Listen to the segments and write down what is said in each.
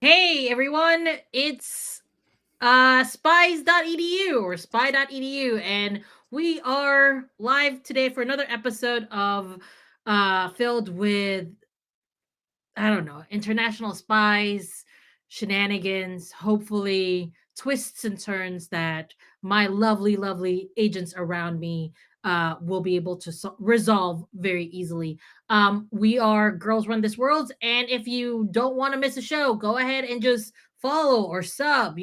Hey everyone, it's Spies.Edu or Spy.edu, and we are live today for another episode of filled with I don't know, international spies, shenanigans, hopefully twists and turns that my lovely, lovely agents around me will be able to resolve very easily. We are Girls Run This World, and if you don't want to miss a show, go ahead and just follow or sub.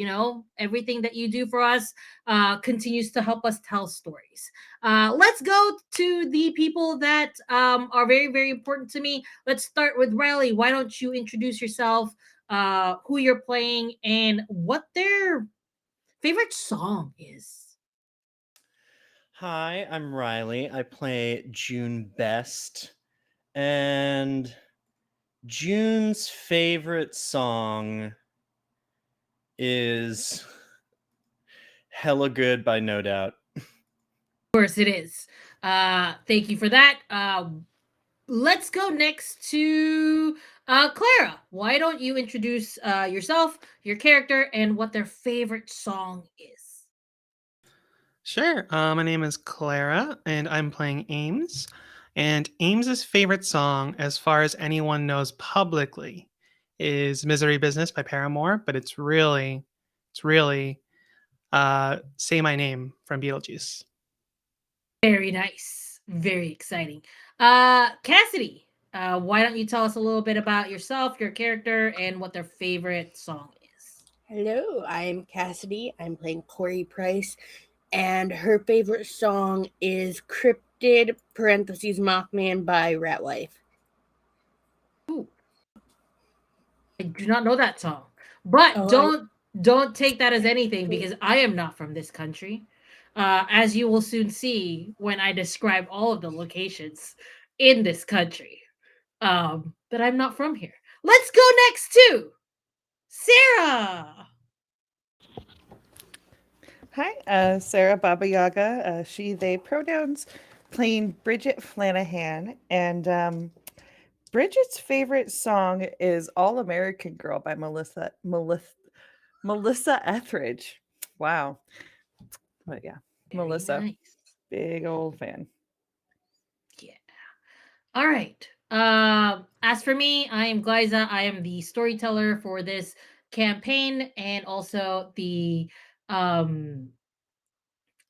Everything that you do for us continues to help us tell stories. Let's go to the people that are very, very important to me. Let's start with Riley. Why don't you introduce yourself, who you're playing, and what their favorite song is? Hi, I'm Riley. I play June Best. And June's favorite song is Hella Good by No Doubt. Of course, it is. Thank you for that. Let's go next to Clara. Why don't you introduce yourself, your character, and what their favorite song is? Sure. My name is Clara, and I'm playing Ames. And Ames's favorite song, as far as anyone knows publicly, is "Misery Business" by Paramore. But it's really "Say My Name" from Beetlejuice. Very nice. Very exciting. Cassidy, why don't you tell us a little bit about yourself, your character, and what their favorite song is? Hello, I'm Cassidy. I'm playing Corey Price, and her favorite song is Cryptid parentheses Mothman by Ratwife. Ooh, I do not know that song, but Oh, I don't take that as anything because I am not from this country. As you will soon see when I describe all of the locations in this country. But I'm not from here. Let's go next to Sarah. Hi, Sarah Baba Yaga, she, they pronouns, playing Bridget Flanagan. And Bridget's favorite song is All American Girl by Melissa Etheridge. Wow. But yeah, Very Melissa, nice. big old fan. Yeah. All right. As for me, I am Glyza. I am the storyteller for this campaign and also um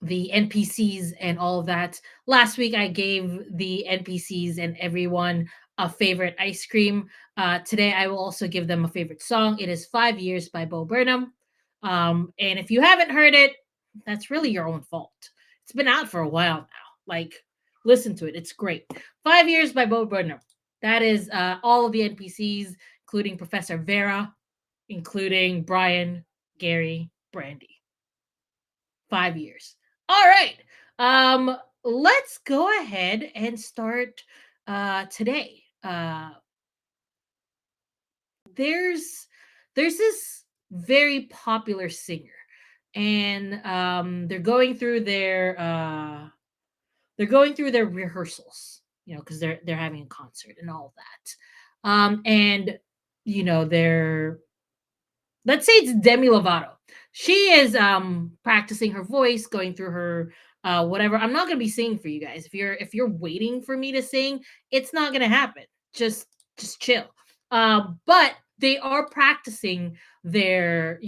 the NPCs and all of that. Last week I gave the NPCs and everyone a favorite ice cream. Today I will also give them a favorite song. It is 5 Years by Bo Burnham. And if you haven't heard it, that's really your own fault. It's been out for a while now. Like, listen to it. It's great. 5 Years by Bo Burnham. That is all of the NPCs, including Professor Vera, including Brian, Gary, Brandy. 5 years. All right. Let's go ahead and start today. There's there's this very popular singer, and they're going through their rehearsals, because they're having a concert and all of that. And they're let's say it's Demi Lovato. She is practicing her voice, going through her whatever. I'm not gonna be singing for you guys. If you're waiting for me to sing, it's not gonna happen. Just chill. But they are practicing their,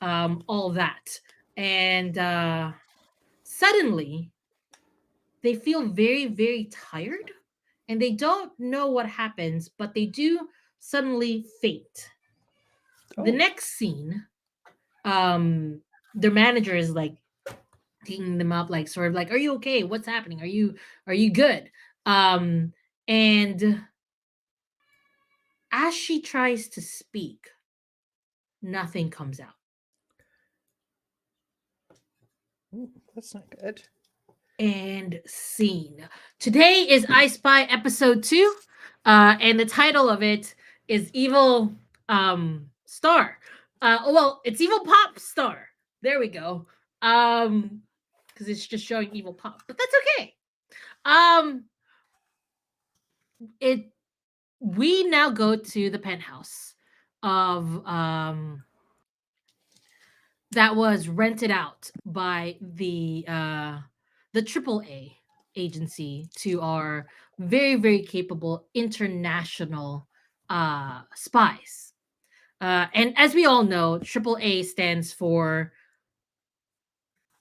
all that. And suddenly they feel very, very tired and they don't know what happens, but they do suddenly faint. The Oh, next scene, um their manager is like picking them up, like sort of like, are you okay, what's happening, are you good? And as she tries to speak, nothing comes out. that's not good. And scene. Today is iSpy episode 2, and the title of it is Evil Star. Well, it's Evil Pop Star. There we go. Because it's just showing evil pop, but that's okay. Um, it We now go to the penthouse. of that was rented out by the AAA agency to our very very capable international spies. And as we all know, AAA stands for,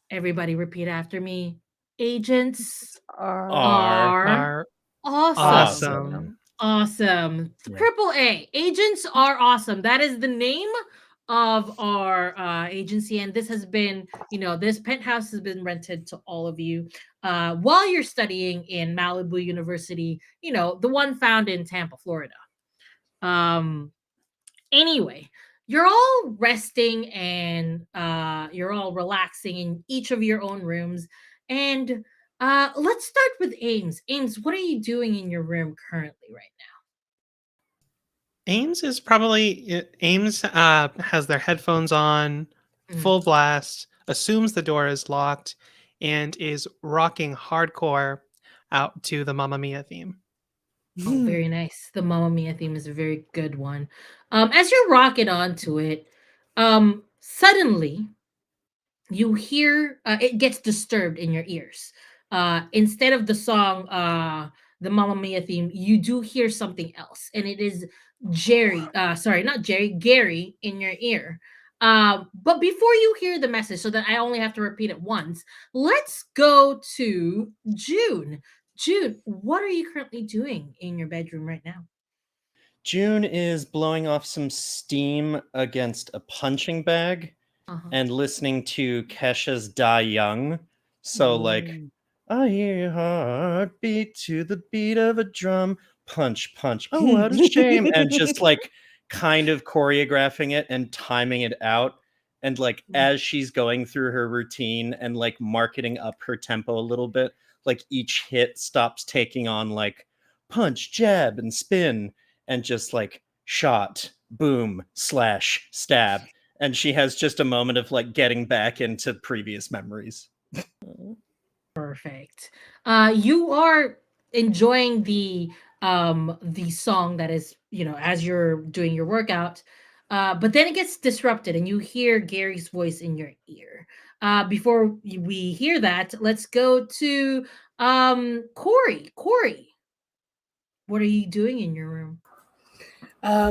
everybody repeat after me, agents Are R. are Are awesome. Awesome. awesome. Awesome. Yeah. Triple A. Agents are awesome. That is the name of our agency. And this has been, this penthouse has been rented to all of you while you're studying in Malibu University, the one found in Tampa, Florida. Um, anyway, you're all resting and you're all relaxing in each of your own rooms. And let's start with Ames. Ames, what are you doing in your room currently right Ames has their headphones on, now? Mhm. full blast, assumes the door is locked, and is rocking hardcore out to the Mamma Mia theme. Oh, very nice. The Mamma Mia theme is a very good one. As you're rocking onto it, suddenly you hear it gets disturbed in your ears. Instead of the song, the Mamma Mia theme, you do hear something else, and it is Jerry. Sorry, not Jerry, Gary in your ear. But before you hear the message, so that I only have to repeat it once, let's go to June. June, what are you currently doing in your bedroom right now? June is blowing off some steam against a punching bag Uh huh. and listening to Kesha's Die Young. So, like, Ooh. I hear your heart beat to the beat of a drum. Punch, punch. Oh, what a shame. And just like kind of choreographing it and timing it out. And like as she's going through her routine and like marketing up her tempo a little bit, like each hit stops taking on like punch, jab, and spin, and just like shot, boom, slash, stab. And she has just a moment of like getting back into previous memories. Perfect. You are enjoying the song that is, as you're doing your workout. But then it gets disrupted and you hear Gary's voice in your ear. Before we hear that, let's go to Corey. Corey, what are you doing in your room?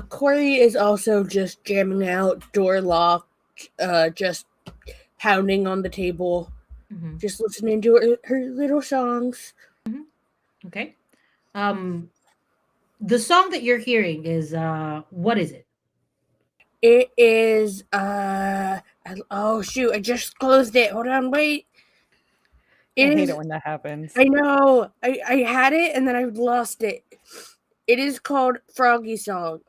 Corey is also just jamming out, door locked, just pounding on the table, Hmm. just listening to her little songs. Hmm. Okay. Um, the song that you're hearing is what is it? It is oh shoot, I just closed it. Hold on, wait. I It hate is it when that happens. I know. I had it and then I lost it. It is called Froggy Song.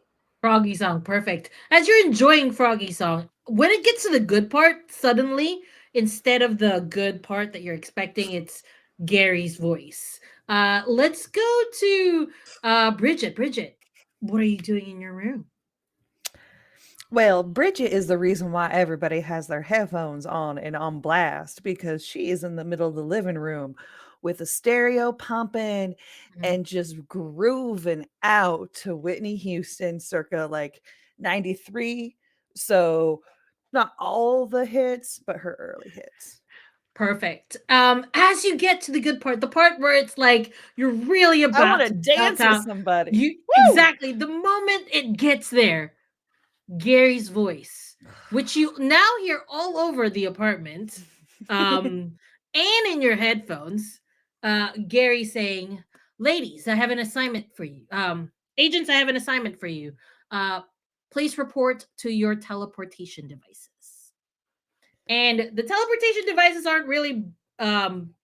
Froggy song, perfect. As you're enjoying Froggy song, when it gets to the good part, suddenly, instead of the good part that you're expecting, it's Gary's voice. Let's go to Bridget. Bridget, what are you doing in your room? Well, Bridget is the reason why everybody has their headphones on and on blast because she is in the middle of the living room with a stereo pumping Mhm. and just grooving out to Whitney Houston circa like 93. So, not all the hits, but her early hits. Perfect. As you get to the good part, the part where it's like you're really I want about to to dance belt with out, somebody. you Woo! exactly the moment it gets there, Gary's voice, which you now hear all over the apartment, and in your headphones. Gary saying, "Ladies, I have an assignment for you. Agents, I have an assignment for you. Uh, please report to your teleportation devices." And the teleportation devices aren't really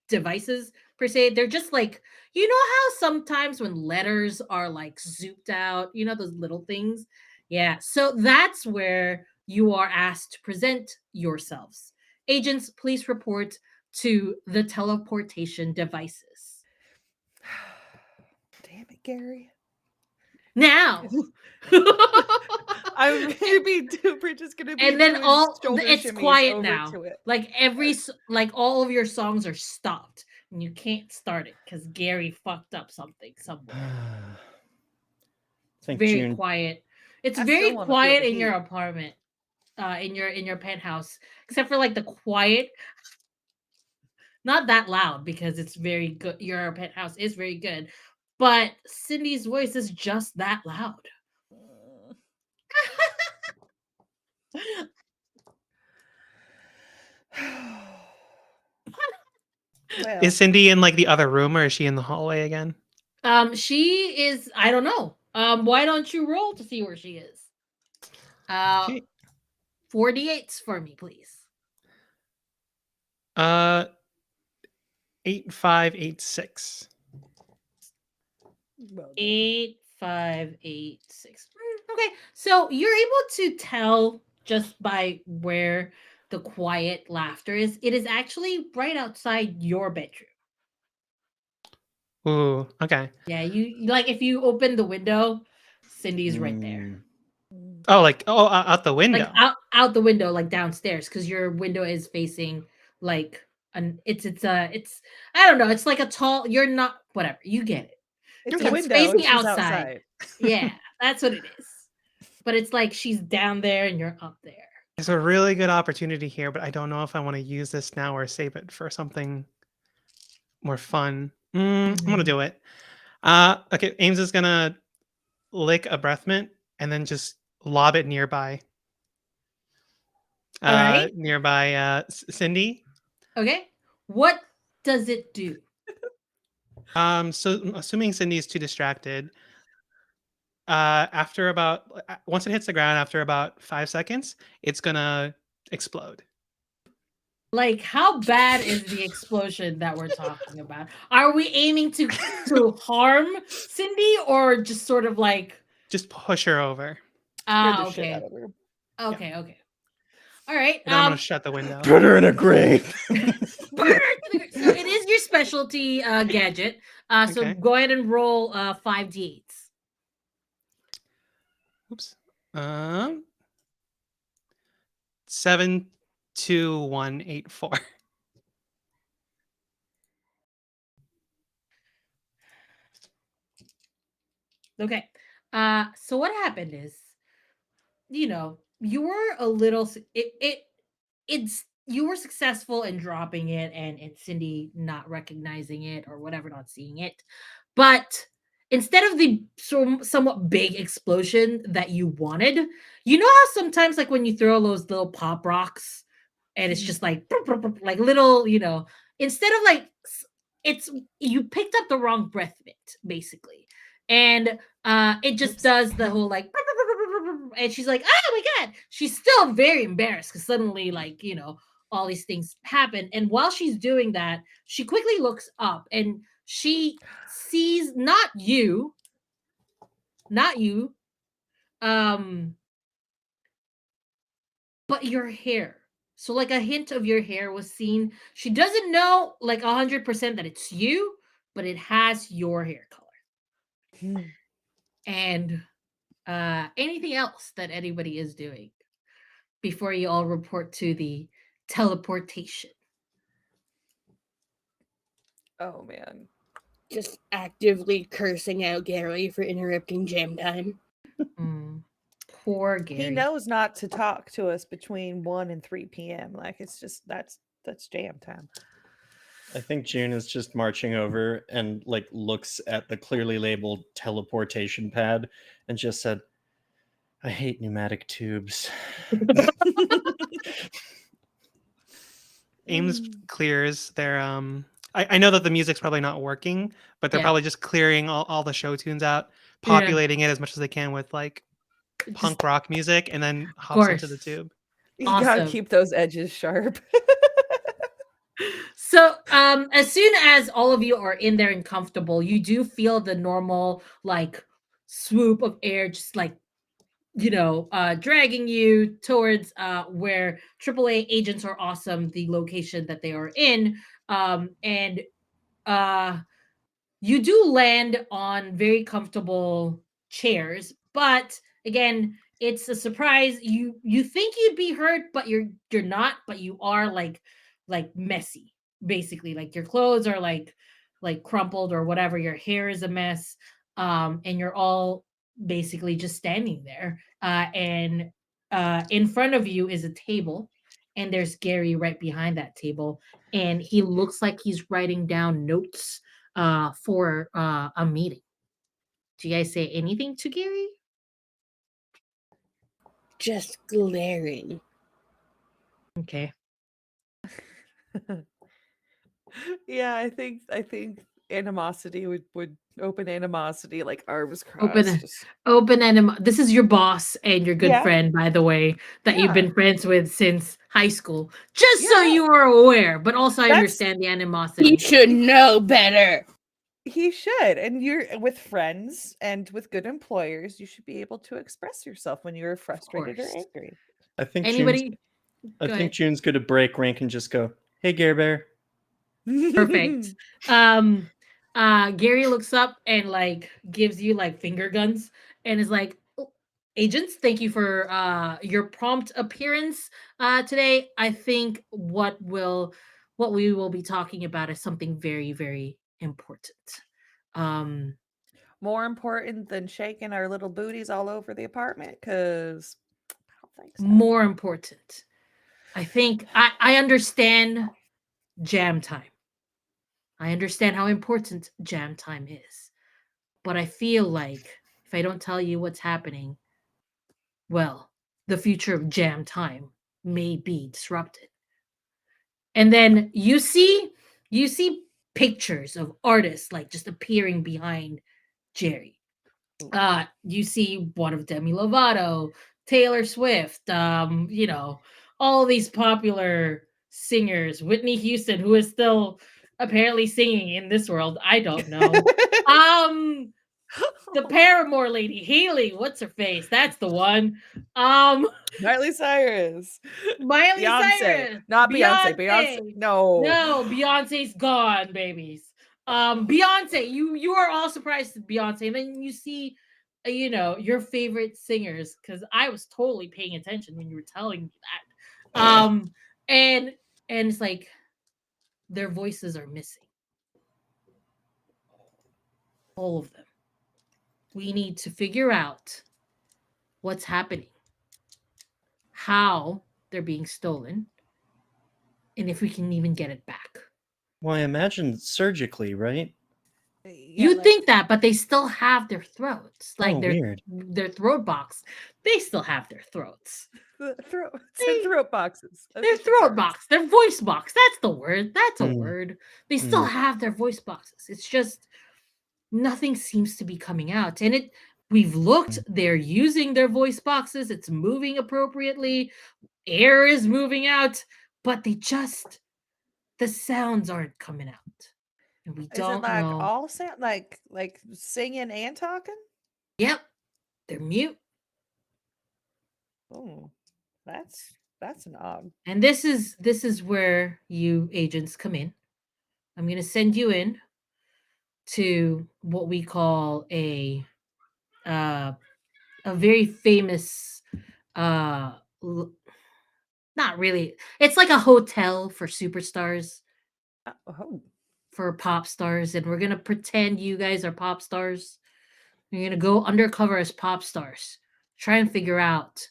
devices per se. They're just like, how sometimes when letters are like zooped out, those little things. Yeah, so that's where you are asked to present yourselves. Agents, please report to the teleportation devices Damn it, Gary. now. I'm gonna be Bridget's gonna be And then doing all shoulder it's shimmies quiet over now. to it. Like like all of your songs are stopped and you can't start it because Gary fucked up something somewhere. I think Very June quiet. It's I still very want to feel quiet the in your heat. apartment, in your penthouse, except for like the quiet, not that loud because it's very good. Your penthouse is very good, but Cindy's voice is just that loud. Well, Is Cindy in like the other room or is she in the hallway again? She is. I don't know. Why don't you roll to see where she is? Uh, Okay. 48s for me, please. Uh 8586. well done. 8586. Okay, so you're able to tell just by where the quiet laughter is. It is actually right outside your bedroom. Ooh, okay. Yeah, you like if you open the window, Cindy's right there. Mm. Oh, like out the Like window. out the window, like downstairs, because your window is facing like an it's I don't know, it's like a tall, you're not whatever, you get it. It's a Okay. It's window and facing she's outside. outside. Yeah, that's what it is. But it's like she's down there and you're up there. There's a really good opportunity here, but I don't know if I want to use this now or save it for something more fun. I'm gonna Mhm. do it. Okay, Ames is gonna lick a breath mint and then just lob it nearby. All right. Nearby Cindy. Okay. What does it do? So I'm assuming Cindy is too distracted. After about once it hits the ground, after about 5 seconds, it's gonna explode. Like, how bad is the explosion that we're talking about? Are we aiming to harm Cindy or just sort of like Just push her over. Scared the shit out okay. of her. Yeah. Okay. All right. And then I'm gonna shut the window. Put her in a grave. Burn her to the so it is your specialty gadget. So Okay. go ahead and roll 5d8s. Oops. 72184. Okay. So what happened is, you were a little it's you were successful in dropping it and it's Cindy not recognizing it or whatever, not seeing it. But instead of the somewhat big explosion that you wanted, you know how sometimes like when you throw those little pop rocks and it's just like like little, instead of like it's you picked up the wrong breath mint basically. And it just Oops. does the whole like and she's like, oh my god, she's still very embarrassed because suddenly like all these things happen. And while she's doing that, she quickly looks up and she sees not you um but your hair. So like a hint of your hair was seen. She doesn't know like 100% that it's you, but it has your hair color. And anything else that anybody is doing before you all report to the teleportation. Oh man. Just actively cursing out Gary for interrupting jam time. Mm, poor Gary. He knows not to talk to us between 1 and 3 p.m. Like it's just that's jam time. I think June is just marching over and like looks at the clearly labeled teleportation pad and just said, I hate pneumatic tubes. Ames clears their I know that the music's probably not working, but they're Yeah. probably just clearing all the show tunes out, Yeah. populating it as much as they can with like Just, punk rock music, and then of hops into the course. tube. You gotta Awesome. keep those edges sharp. So, as soon as all of you are in there and comfortable, you do feel the normal like swoop of air, just like dragging you towards where AAA agents are awesome, the location that they are in, and uh you do land on very comfortable chairs, but again, it's a surprise. You think you'd be hurt, but you're not, but you are like messy, basically. Like your clothes are like crumpled or whatever, your hair is a mess. And you're all basically just standing there. And in front of you is a table, and there's Gary right behind that table, and he looks like he's writing down notes for a meeting. Do you guys say anything to Gary? Just glaring. Okay. Yeah, I think animosity would open animosity, like arms crossed. Open open and this is your boss and your good Yeah, friend, by the way, that you've yeah, been friends with since high school. Just yeah. so No, you are aware, but also I that's understand the He animosity. should know better. he should. And you're with friends and with good employers, you should be able to express yourself when you're Of frustrated or course. angry. I think June's Anybody? I Go think ahead. June's gonna break rank and just go, "Hey, Gare Bear." Perfect. Gary looks up and like gives you like finger guns and is like, "Oh, agents, thank you for your prompt appearance today. I think what we will be talking about is something very, very important. Um More important than shaking our little booties all over the apartment, because I don't think so. More important. I think I understand jam time. I understand how important jam time is. But I feel like if I don't tell you what's happening, well, the future of jam time may be disrupted. And then you see pictures of artists like just appearing behind Jerry. You see one of Demi Lovato, Taylor Swift, all these popular singers, Whitney Houston, who is still apparently singing in this world. I don't know. Um, the Paramore lady, Haley, what's her face? That's the one. Um, Miley Cyrus. Miley Beyonce. Cyrus, Not Beyonce. Beyonce. Beyonce. No. No, Beyonce's gone, babies. Beyonce, you are all surprised at Beyonce, and then you see, your favorite singers because I was totally paying attention when you were telling me that. And it's like their voices are missing, all of them. We need to figure out what's happening, how they're being stolen, and if we can even get it back. Well, I imagine surgically, right? Yeah, You like think that, but they still have their throats, Oh, like weird. their throat box. They still have their throats. the throat, They throat boxes of their different throat parts. box, their voice box. That's the word. That's a Mm, word. They still mm. have their voice boxes. It's just nothing seems to be coming out. And we've looked, they're using their voice boxes. It's moving appropriately. Air is moving out, but the sounds aren't coming out. And we Is it don't like know. all sound, like singing and talking? Yep, they're mute. Oh, that's an odd. And this is where you agents come in. I'm going to send you in to what we call uh a very famous uh l- not really. It's like a hotel for superstars, Oh, for pop stars, and we're going to pretend you guys are pop stars. You're going to go undercover as pop stars. Try and figure out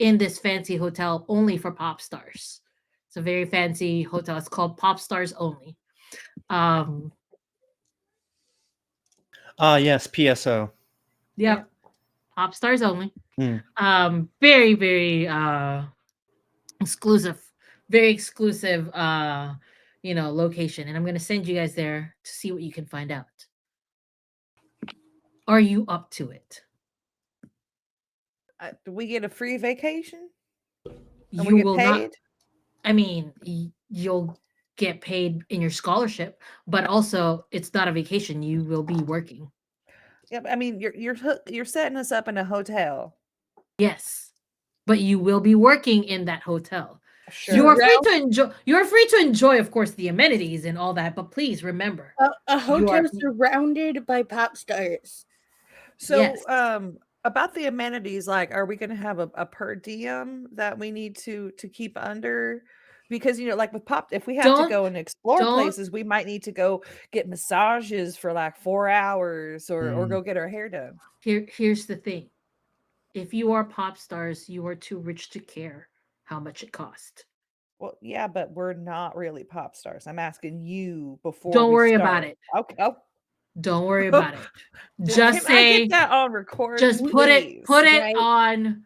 in this fancy hotel only for pop stars. It's a very fancy hotel. It's called Pop Stars Only. Um, Ah, yes, PSO. yeah. yep, Pop Stars Only. Mm. Very, very exclusive, very exclusive location. And I'm gonna send you guys there to see what you can find out. Are you up to it? Do we get a free vacation and we You get will not. paid? I mean, you'll get paid in your scholarship, but also it's not a vacation. You will be working. Yeah, I mean, you're setting us up in a hotel. Yes, but you will be working in that hotel. You Sure. are free Surround to enjoy. You are free to enjoy, of course, the amenities and all that. But please remember, a you hotel are surrounded by pop stars. yes. So, about the amenities, like, are we going to have a per diem that we need to keep under because like with pop, if we have to Don't go and explore don't places, we might need to go get massages for like 4 hours or Mm. go get our hair done. here's the thing. If you are pop stars, you are too rich to care how much it costs. Well, yeah, but we're not really pop stars. I'm asking you before Don't we worry about start. it. Okay. Oh, Don't worry about it. can Just I get say, that on record, just We- please? right.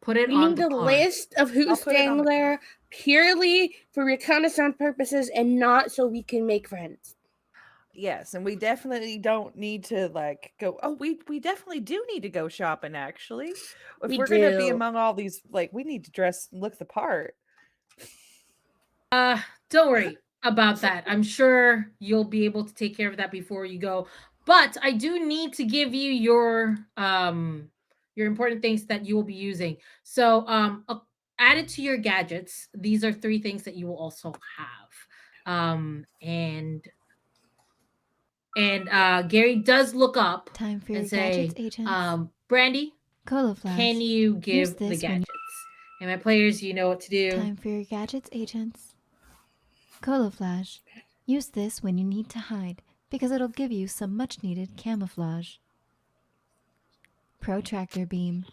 put it We on need the a card. list of I'll who's put it on staying the there purely for reconnaissance purposes and not so we can make friends. Yes, and we definitely don't need to like go. Oh, we definitely do need to go shopping. Actually, if We we're gonna be do. among all these, like, we need to dress and look the part. Don't worry about that. I'm sure you'll be able to take care of that before you go. But I do need to give you your important things that you will be using. So added to your gadgets, these are three things that you will also have. And Gary does look up Time for and your gadgets, say, agents. Brandy, Cola can Flash. you Use give the this when gadgets? And my players, you know what to do. Time for your gadgets, agents. Cola Flash. Use this when you need to hide, because it'll give you some much needed camouflage. Protractor Beam.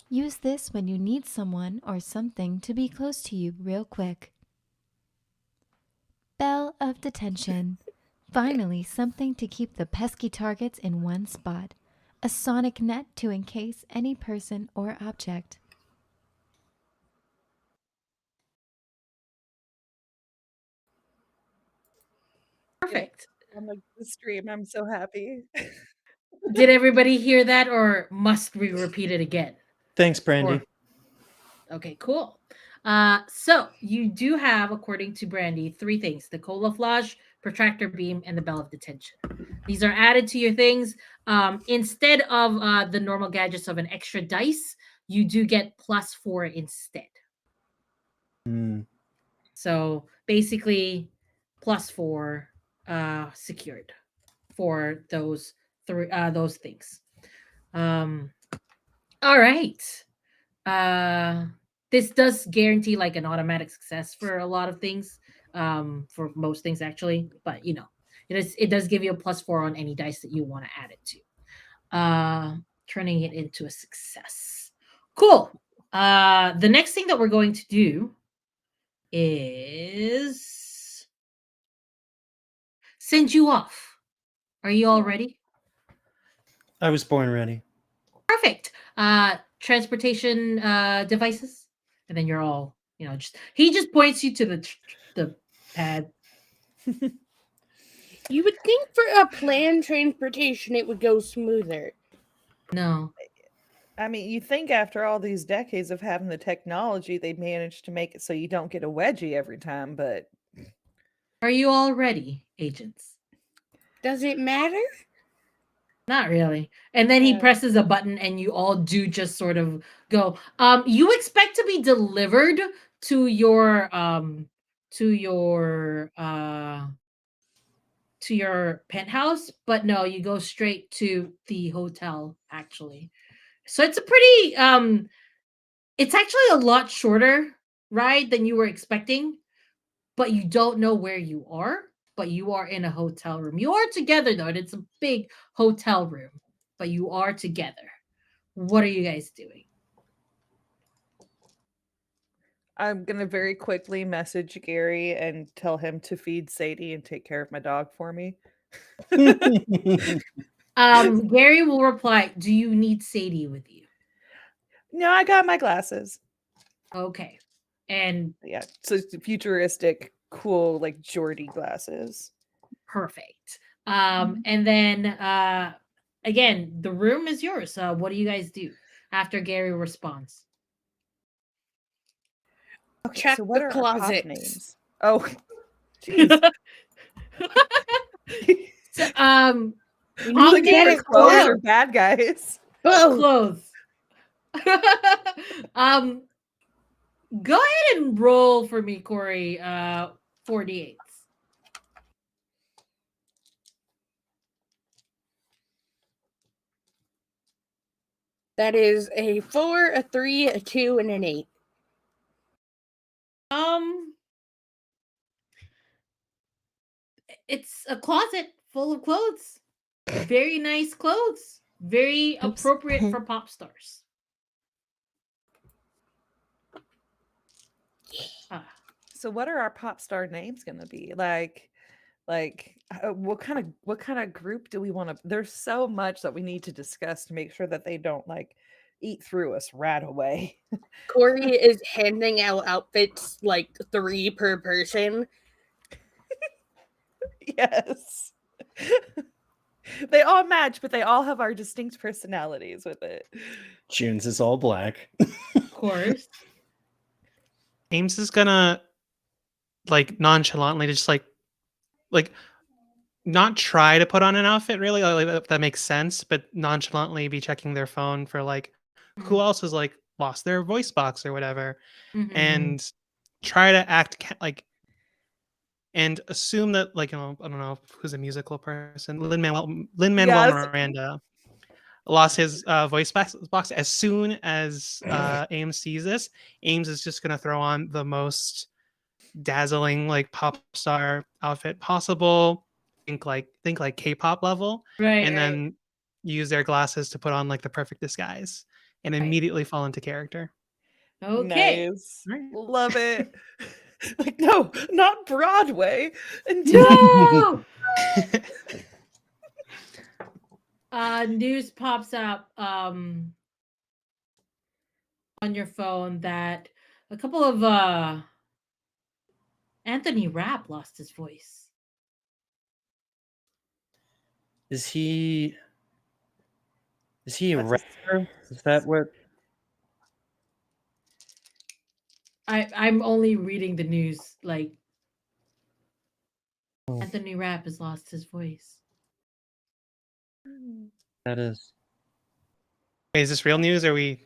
Use this when you need someone or something to be close to you real quick. Bell of Detention. Finally, something to keep the pesky targets in one spot. A sonic net to encase any person or object. Perfect. On the stream, I'm so happy. Did everybody hear that, or must we repeat it again? Thanks, Brandy. Or okay, cool. So you do have, according to Brandy, three things: the cola flash, protractor beam, and the bell of detention. These are added to your things. Instead of the normal gadgets of an extra dice, you do get +4 instead. Mm. So basically, +4 secured for those things. All right. Uh this does guarantee like an automatic success for a lot of things, for most things actually, but it does give you a +4 on any dice that you want to add it to, turning it into a success. Cool. The next thing that we're going to do is send you off. Are you all ready? I was born ready. Perfect. Transportation devices, and then you're all, just he just points you to the pad. You would think for a planned transportation it would go smoother. No. I mean, you think after all these decades of having the technology, they managed to make it so you don't get a wedgie every time, but Are you all ready, agents? Does it matter? Not really. And then he Yeah. presses a button and you all do just sort of go. You expect to be delivered to to your uh to your penthouse, but no, you go straight to the hotel actually. So it's a pretty it's actually a lot shorter ride than you were expecting, but you don't know where you are, but you are in a hotel room. You are together though, and it's a big hotel room, but you are together. What are you guys doing? I'm gonna very quickly message Gary and tell him to feed Sadie and take care of my dog for me. Gary will reply, "Do you need Sadie with you?" No, I got my glasses. Okay. And Yeah, so it's futuristic, cool, like Geordie glasses. perfect. And then again, the room is yours. What do you guys do after Gary responds? Okay, Check so what the are our pop closets. names? Oh, jeez. So, We I'll need to get name it Clothes closed. are bad guys. Both. clothes. um, Go ahead and roll for me, Corey. 48s. That is a 4, a 3, a 2, and an 8. Um, It's a closet full of clothes. Very nice clothes. Very Oops. appropriate for pop stars. Ah, So what are our pop star names going to be? What kind of group do we want to? There's so much that we need to discuss to make sure that they don't like eat through us right away. Corey is handing out outfits like 3 per person. Yes. They all match, but they all have our distinct personalities with it. June's is all black. of course. Ames is gonna like nonchalantly just like not try to put on an outfit really, like if that makes sense, but nonchalantly be checking their phone for like who else has like lost their voice box or whatever, Mhm. and try to act like and assume that like I don't know who's a musical person. Lin Manuel Yes. Miranda lost his voice box as soon as Ames sees this. Ames is just gonna throw on the most dazzling like pop star outfit possible. Think like K-pop level, Right, and right. then use their glasses to put on like the perfect disguise, and Right. immediately fall into character. Okay. Nice. Right. Love it. Like, no, not Broadway. No! News pops up on your phone that a couple of Anthony Rapp lost his voice. Is he a That's rapper? Is that what? I'm only reading the news like Oh, Anthony Rapp has lost his voice. that is. Wait, is this real news? Or we?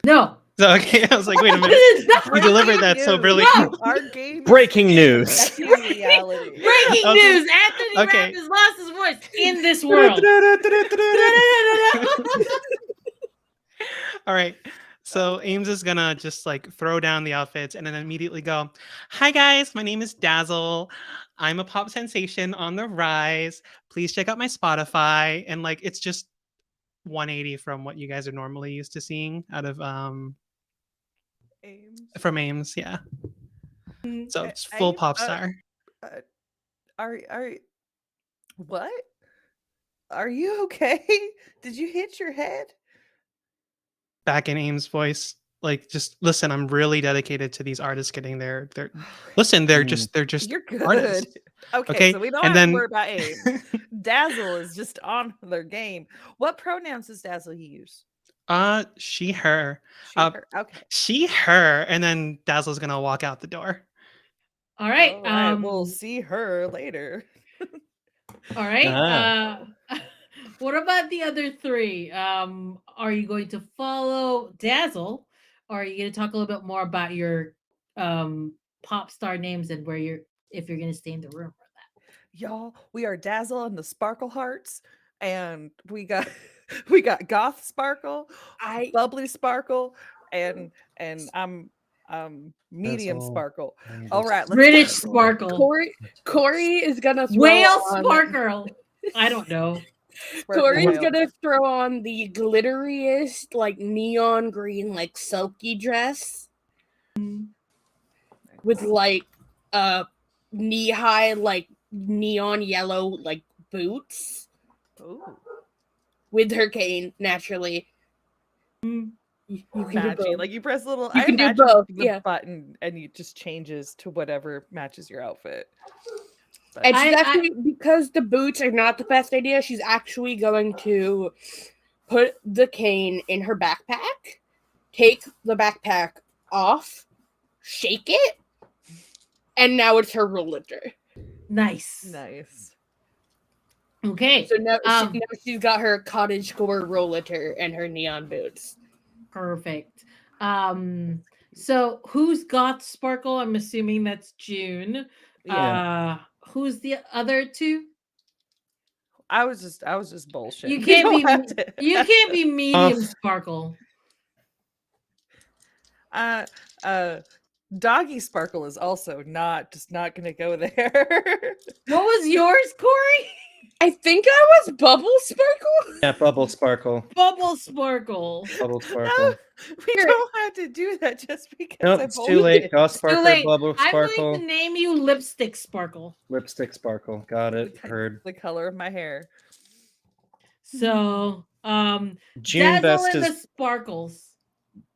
No. So, okay, I was like, wait a minute. This is not You delivered that so brilliantly. No! Our game Breaking is news. affecting reality. Breaking Okay. news! Anthony Rapp Okay. has lost his voice in this world. All right. So Ames is gonna just like throw down the outfits and then immediately go, "Hi guys, my name is Dazzle. I'm a pop sensation on the rise. Please check out my Spotify." And like it's just 180 from what you guys are normally used to seeing out of Ames. from Ames, yeah. So it's full Ames, pop star. are what? Are you okay? Did you hit your head? Back in Ames' voice. Like just listen, I'm really dedicated to these artists getting their listen, they're just You're good. artists. Okay, Okay. so we don't And have to then worry about Ames. Dazzle is just on their game. What pronouns does Dazzle use? she, her. She, Uh, her. Okay. she, her, and then Dazzle's gonna walk out the door. All right. All right. We'll see her later. All right. Ah. What about the other three? Are you going to follow Dazzle, or are you going to talk a little bit more about your pop star names and where you're if you're going to stay in the room for that? Y'all, we are Dazzle and the Sparkle Hearts, and we got we got Goth Sparkle, Bubbly Sparkle, and I'm Medium Dazzle. Sparkle. All right, let's British go. Sparkle, Corey is gonna throw whale on, sparkle. I don't know. Sparkle Corey's whale. gonna throw on the glitteriest, like neon green, like silky dress with like knee high, like neon yellow, like boots Ooh, with her cane. Naturally, you can do matching. both. Like you press a little. You I can do imagine both, the yeah. button, and it just changes to whatever matches your outfit. But And she's I- actually, because the boots are not the best idea, she's actually going to put the cane in her backpack, take the backpack off, shake it, and now it's her rollator. Nice. nice. Okay. So now, Um, now she's got her cottagecore rollator and her neon boots. Perfect. So who's got Sparkle? I'm assuming that's June. Yeah. Who's the other two? I was just bullshit. You can't be you can't be Oh. medium Sparkle. uh Doggy Sparkle is also just not gonna go there. What was yours, Corey? I think I was Bubble Sparkle. Yeah, Bubble Sparkle. Bubble Sparkle. Bubble No, Sparkle. we Here. don't have to do that just because Nope, I it's too voted late. it. Goth Too Sparkle, late. Bubble I'm going Sparkle, to name you Lipstick Sparkle. Lipstick Sparkle. Got it. Heard. The color of my hair. So, June Dazzle Best and the is Sparkles.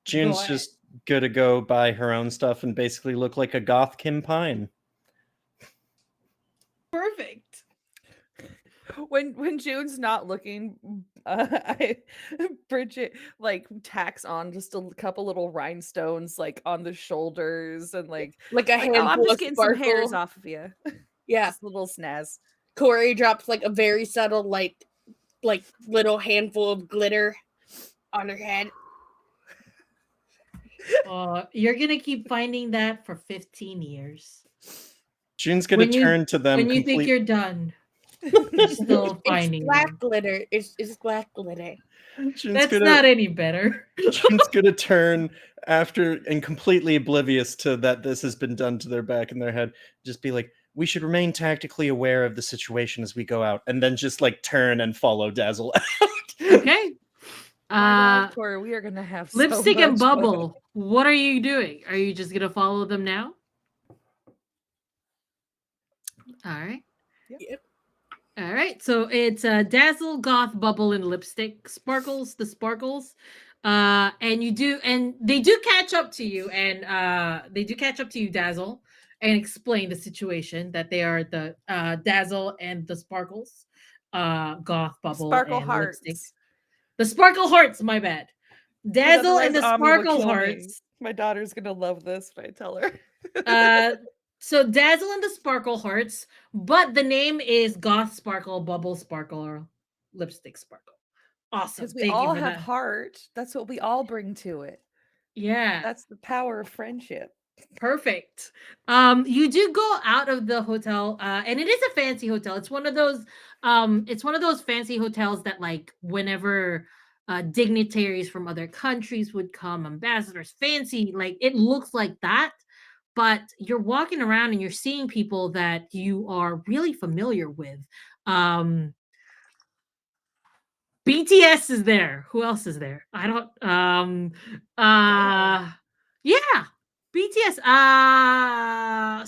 June's ahead. just gonna go buy her own stuff and basically look like a goth Kim Pine. Perfect. When June's not looking, Bridget like tacks on just a couple little rhinestones like on the shoulders and Like a like, oh, I'm handful just of getting some hairs sparkle. off of you. Yeah. Just a little snaz. Corey drops like a very subtle, like little handful of glitter on her head. You're gonna keep finding that for 15 years. June's gonna When you turn to them when you think complete. you're done, you're still It's finding black them. glitter. It's black glitter. June's That's gonna not any better. June's gonna turn after and completely oblivious to that this has been done to their back and their head. Just be like, we should remain tactically aware of the situation as we go out, and then just like turn and follow Dazzle out. Okay. My Corey, we are gonna have so Lipstick and much fun. Bubble. What are you doing? Are you just gonna follow them now? All right. Yep. All right. So it's Dazzle, Goth, Bubble, and Lipstick. Sparkles, the Sparkles. And they do catch up to you, and they do catch up to you, Dazzle, and explain the situation that they are the Dazzle and the Sparkles, Goth, Bubble, Sparkle and hearts. Lipstick. The Sparkle Hearts, my bad. 'Cause Dazzle and otherwise the Ami will Sparkle kill me. Hearts. My daughter's gonna love this when I tell her. So Dazzle and the Sparkle Hearts, but the name is Goth Sparkle, Bubble Sparkle, or Lipstick Sparkle. Awesome. Because we Thank you all for have that. heart. That's what we all bring to it. Yeah. That's the power of friendship. Perfect. You do go out of the hotel, and it is a fancy hotel. It's one of those fancy hotels that like whenever dignitaries from other countries would come, ambassadors, fancy, like it looks like that. But you're walking around and you're seeing people that you are really familiar with. Um, BTS is there. Who else is there? I don't yeah. BTS.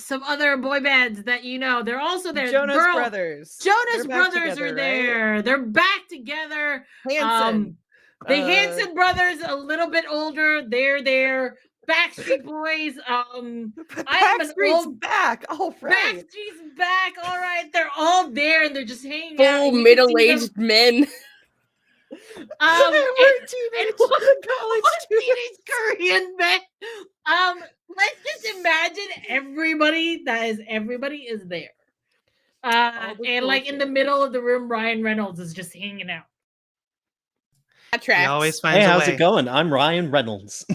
Some other boy bands that you know. They're also there. Jonas Brothers. Jonas They're back Brothers together, are right? there. They're back together. Hanson. The Hanson brothers, a little bit older. They're there. Backstreet Boys. I am an Backstreet's old back. All right. Backstreet's back. All right, they're all there and they're just hanging out. Full and you can see them- middle-aged men. Um, We're and teenage one college teenage Korean man. Let's just imagine everybody is there. All the And cool like in the shit. middle of the room, Ryan Reynolds is just hanging out. That He tracks. always Hey, finds a how's way. it going? I'm Ryan Reynolds.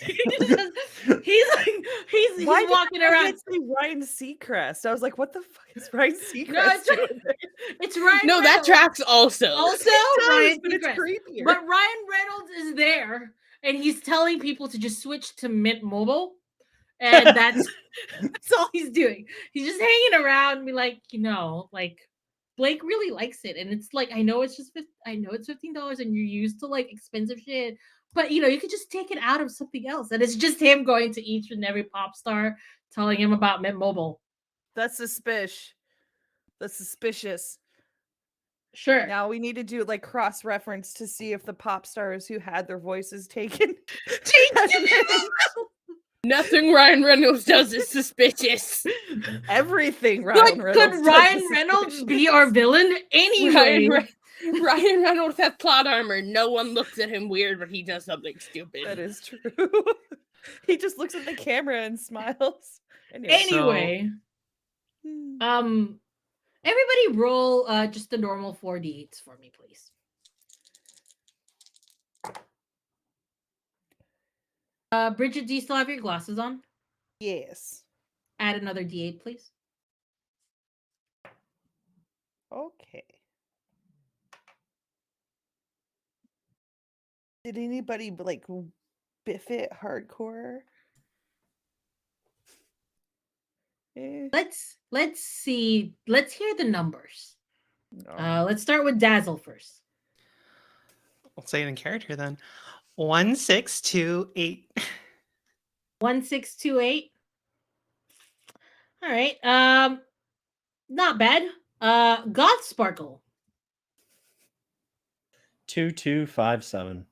he's Why did walking I around. say Ryan Seacrest? I was like, what the fuck is Ryan Seacrest No, it's doing there? It's Ryan. No, that Reynolds. tracks also. Also, It does, Ryan but it's Seacrest. creepier. But Ryan Reynolds is there, and he's telling people to just switch to Mint Mobile, and that's all he's doing. He's just hanging around and be like, like Blake really likes it, and it's like I know it's $15, and you're used to like expensive shit, but you could just take it out of something else, and it's just him going to each and every pop star telling him about Mint Mobile. That's suspicious. That's suspicious. Sure. Now we need to do like cross reference to see if the pop stars who had their voices taken. Nothing Ryan Reynolds does is suspicious. Everything Ryan Reynolds. Could does Ryan is Reynolds be suspicious. our villain anyway? Ryan Reynolds has plot armor. No one looks at him weird when he does something stupid. That is true. He just looks at the camera and smiles. Anyway, everybody roll just the normal 4d8s for me, please. Bridget, do you still have your glasses on? Yes. Add another d8, please. Okay. Did anybody like biff it hardcore? Let's see. Let's hear the numbers. No. Let's start with Dazzle first. I'll say it in character then. 1628. 1628. All right. Not bad. Goth Sparkle. 2257.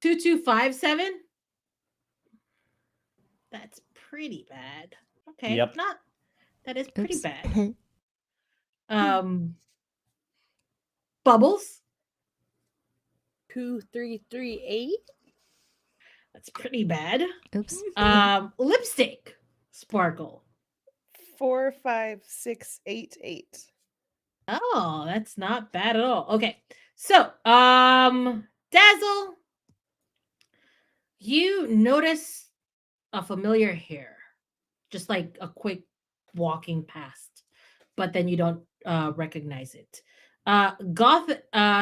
2257. That's pretty bad. Okay. Yep. Not that is pretty Oops. bad. Bubbles. 2338. That's pretty bad. Oops. Lipstick Sparkle. 45688. Oh, that's not bad at all. Okay. So, Dazzle, you notice a familiar hair, just like a quick walking past, but then you don't recognize it. Goth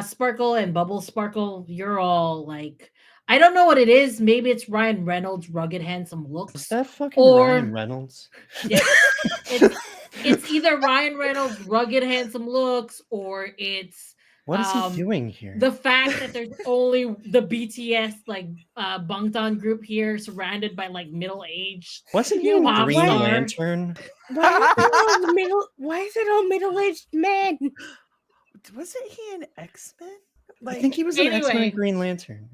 Sparkle and Bubble Sparkle, you're all like, I don't know what it is. Maybe it's Ryan Reynolds' rugged, handsome Is looks. that fucking Or- Ryan Reynolds? Yeah, it's either Ryan Reynolds' rugged, handsome looks, or it's What is he um, doing here? the fact that there's only the BTS like Bangtan group here, surrounded by like middle-aged. Wasn't he You in pop Green star. Lantern? Why is it all middle-aged men? Wasn't he an X-Men? I think he was an X-Men anyway. and Green Lantern.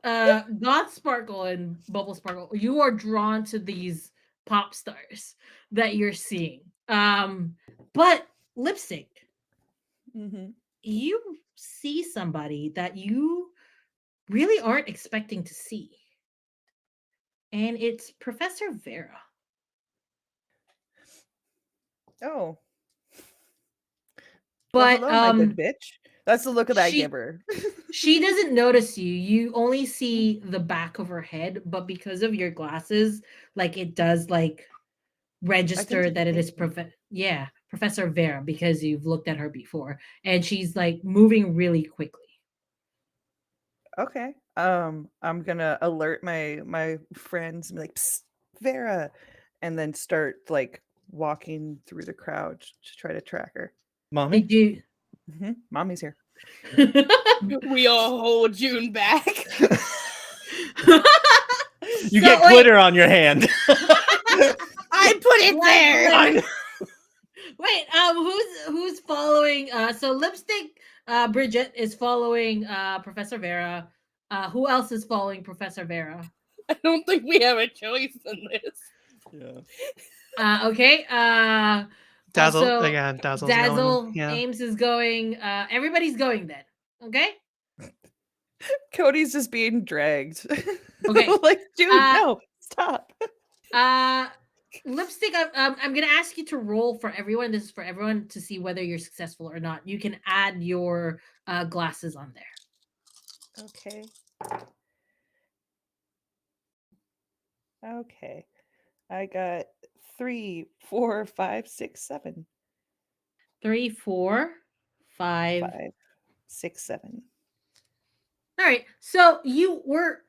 Yeah. Goth Sparkle and Bubble Sparkle, you are drawn to these pop stars that you're seeing. But Lipstick, Mm-hmm. you see somebody that you really aren't expecting to see. And it's Professor Vera. Oh. But well, hello, my good bitch. That's the look of that she- giver. she doesn't notice you. You only see the back of her head, but because of your glasses, like it does like register that it is Professor Vera, because you've looked at her before, and she's like moving really quickly. Okay. I'm gonna alert my friends and be like, Psst, Vera, and then start like walking through the crowd to try to track her. Mommy? Did you? Mommy's here. We all hold June back. You get glitter on your hand. I put it there. Wait, who's following? So Lipstick, Bridget is following Professor Vera. Who else is following Professor Vera? I don't think we have a choice in this. Yeah. Okay. Dazzle also, again. Dazzle's Dazzle, going. Yeah. Ames is going. Everybody's going then. Okay. Cody's just being dragged. Okay. like, dude, no, stop. Lipstick, I'm gonna ask you to roll for everyone. This is for everyone to see whether you're successful or not. You can add your glasses on there. Okay. Okay. I got 3, 4, 5, 6, 7. 3, 4, 5. 5, 6, 7. All right. So you were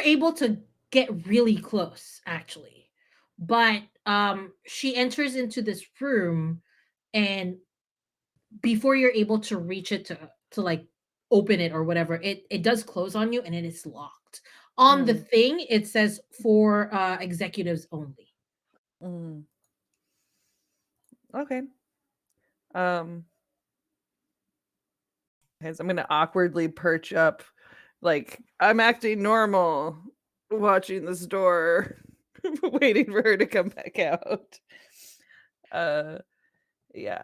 able to get really close, actually, but she enters into this room, and before you're able to reach it to like open it or whatever, it does close on you, and it is locked. On the thing, it says for executives only. Okay. Guys, I'm gonna awkwardly perch up, like I'm acting normal, watching this door, waiting for her to come back out. Yeah,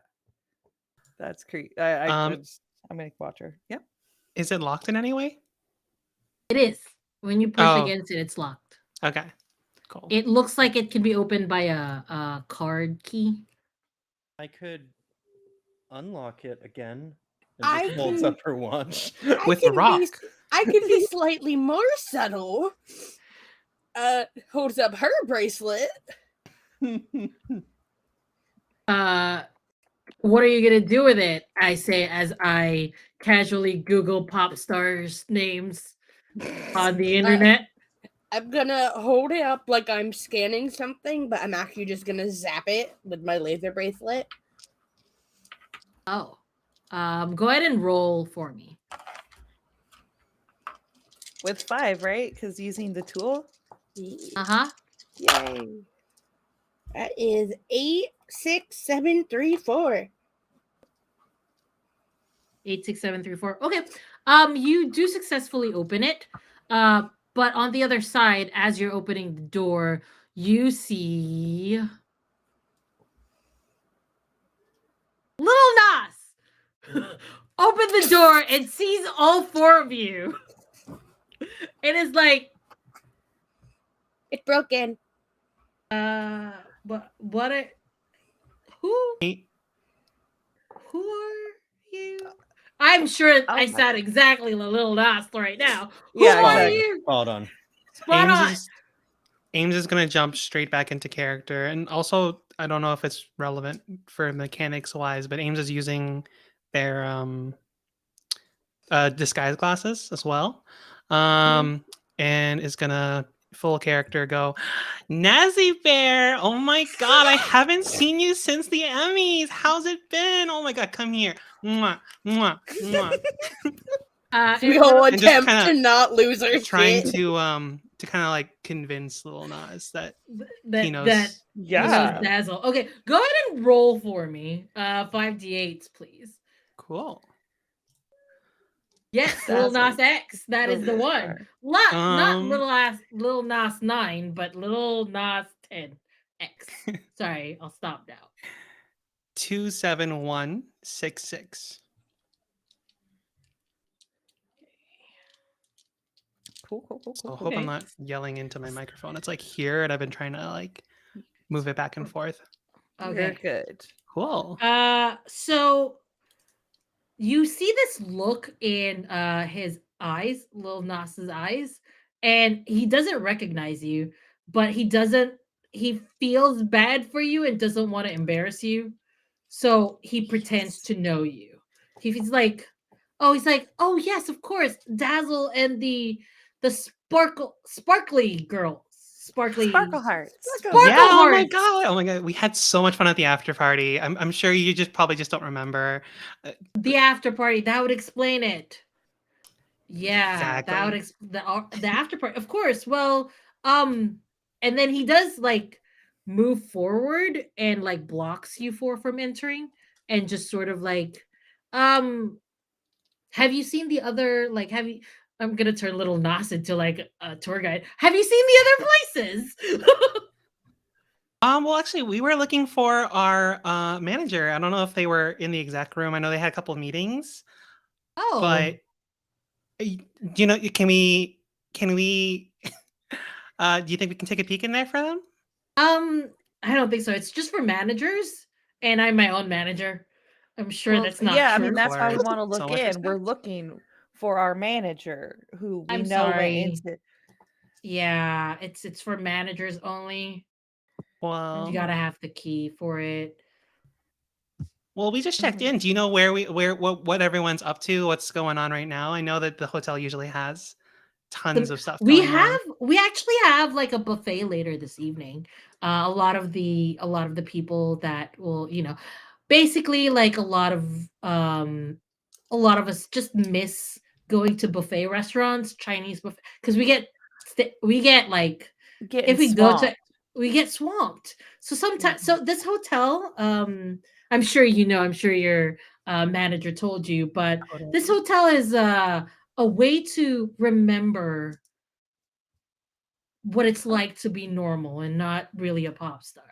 that's creepy. I'm gonna watch her. Yep. Is it locked in any way? It is. When you push Oh. against it, it's locked. Okay. Cool. It looks like it can be opened by a card key. I could unlock it again. I And just holds can- up her watch. With the rock. I can be slightly more subtle. Holds up her bracelet. What are you gonna do with it? I say as I casually Google pop stars names on the internet. I'm gonna hold it up like I'm scanning something, but I'm actually just gonna zap it with my laser bracelet. Oh. Go ahead and roll for me. With 5, right? Because using the tool. Uh-huh. Yay. That is 8, 6, 7, 3, 4. 86734. Okay. You do successfully open it. But on the other side, as you're opening the door, you see Little Nas open the door and sees all four of you. And is like, It's broken. what are who Hey, who are you? I'm sure Oh I my sound exactly like Little Nas right now. Who Yeah, are exactly. you? Spot on. Spot Ames on. is Ames is gonna jump straight back into character, and also I don't know if it's relevant for mechanics wise, but Ames is using their disguise glasses as well, and is gonna full character go, Nazi Bear. Oh my god, I haven't seen you since the Emmys. How's it been? Oh my god, come here. Mwah, mwah, mwah. We And all what, And just attempt kind to not lose our of trying shit. to kind of like convince Lil Nas that he that knows he knows Yeah. Dazzle. Okay, go ahead and roll for me. 5d8s, please. cool. Yes, Lil Dazzle. Nas X. That is the Goes one. far. Not Um Lil Nas 9, but Lil Nas 10 X. Sorry, I'll stop now. 27166. So hope I'm Okay. not yelling into my microphone. It's like here, and I've been trying to like move it back and forth. You're Okay. good. Cool. So you see this look in his eyes, Lil Nas's eyes, and he doesn't recognize you, but he feels bad for you and doesn't want to embarrass you. So he pretends to know you. He's like, oh yes, of course, Dazzle and the sparkly girls. Sparkle hearts. Yeah. Sparkle Oh my hearts. god. Oh my god. We had so much fun at the after party. I'm sure you just probably just don't remember. The after party, that would explain it. Yeah, that would Exactly. the after part. Of course. Well, um, and then he does like move forward and like blocks you from entering and just sort of like, um, have you seen the other like have you I'm gonna turn Little Nas into like a tour guide. Have you seen the other places? Well, actually, we were looking for our manager. I don't know if they were in the exact room. I know they had a couple of meetings, Oh, but you know, can we do you think we can take a peek in there for them? I don't think so. It's just for managers, and I'm my own manager. I'm sure Well, that's not yeah, I mean, true. that's why we Course. want to So look much in. We're respect. looking for our manager who we I'm know went sorry. into. Yeah, it's for managers only. And you Well, gotta have the key for it. we just checked in. Do you know where what everyone's up to? What's going on right now? I know that the hotel usually has tons The, of stuff going on. we actually have like a buffet later this evening. A lot of the people that will, basically like a lot of us just miss going to buffet restaurants, Chinese buffet, because we get like Getting if we go to swamped. we get swamped. So sometimes Mhm. so this hotel, I'm sure your manager told you, but this Totally. hotel is a way to remember what it's like to be normal and not really a pop star.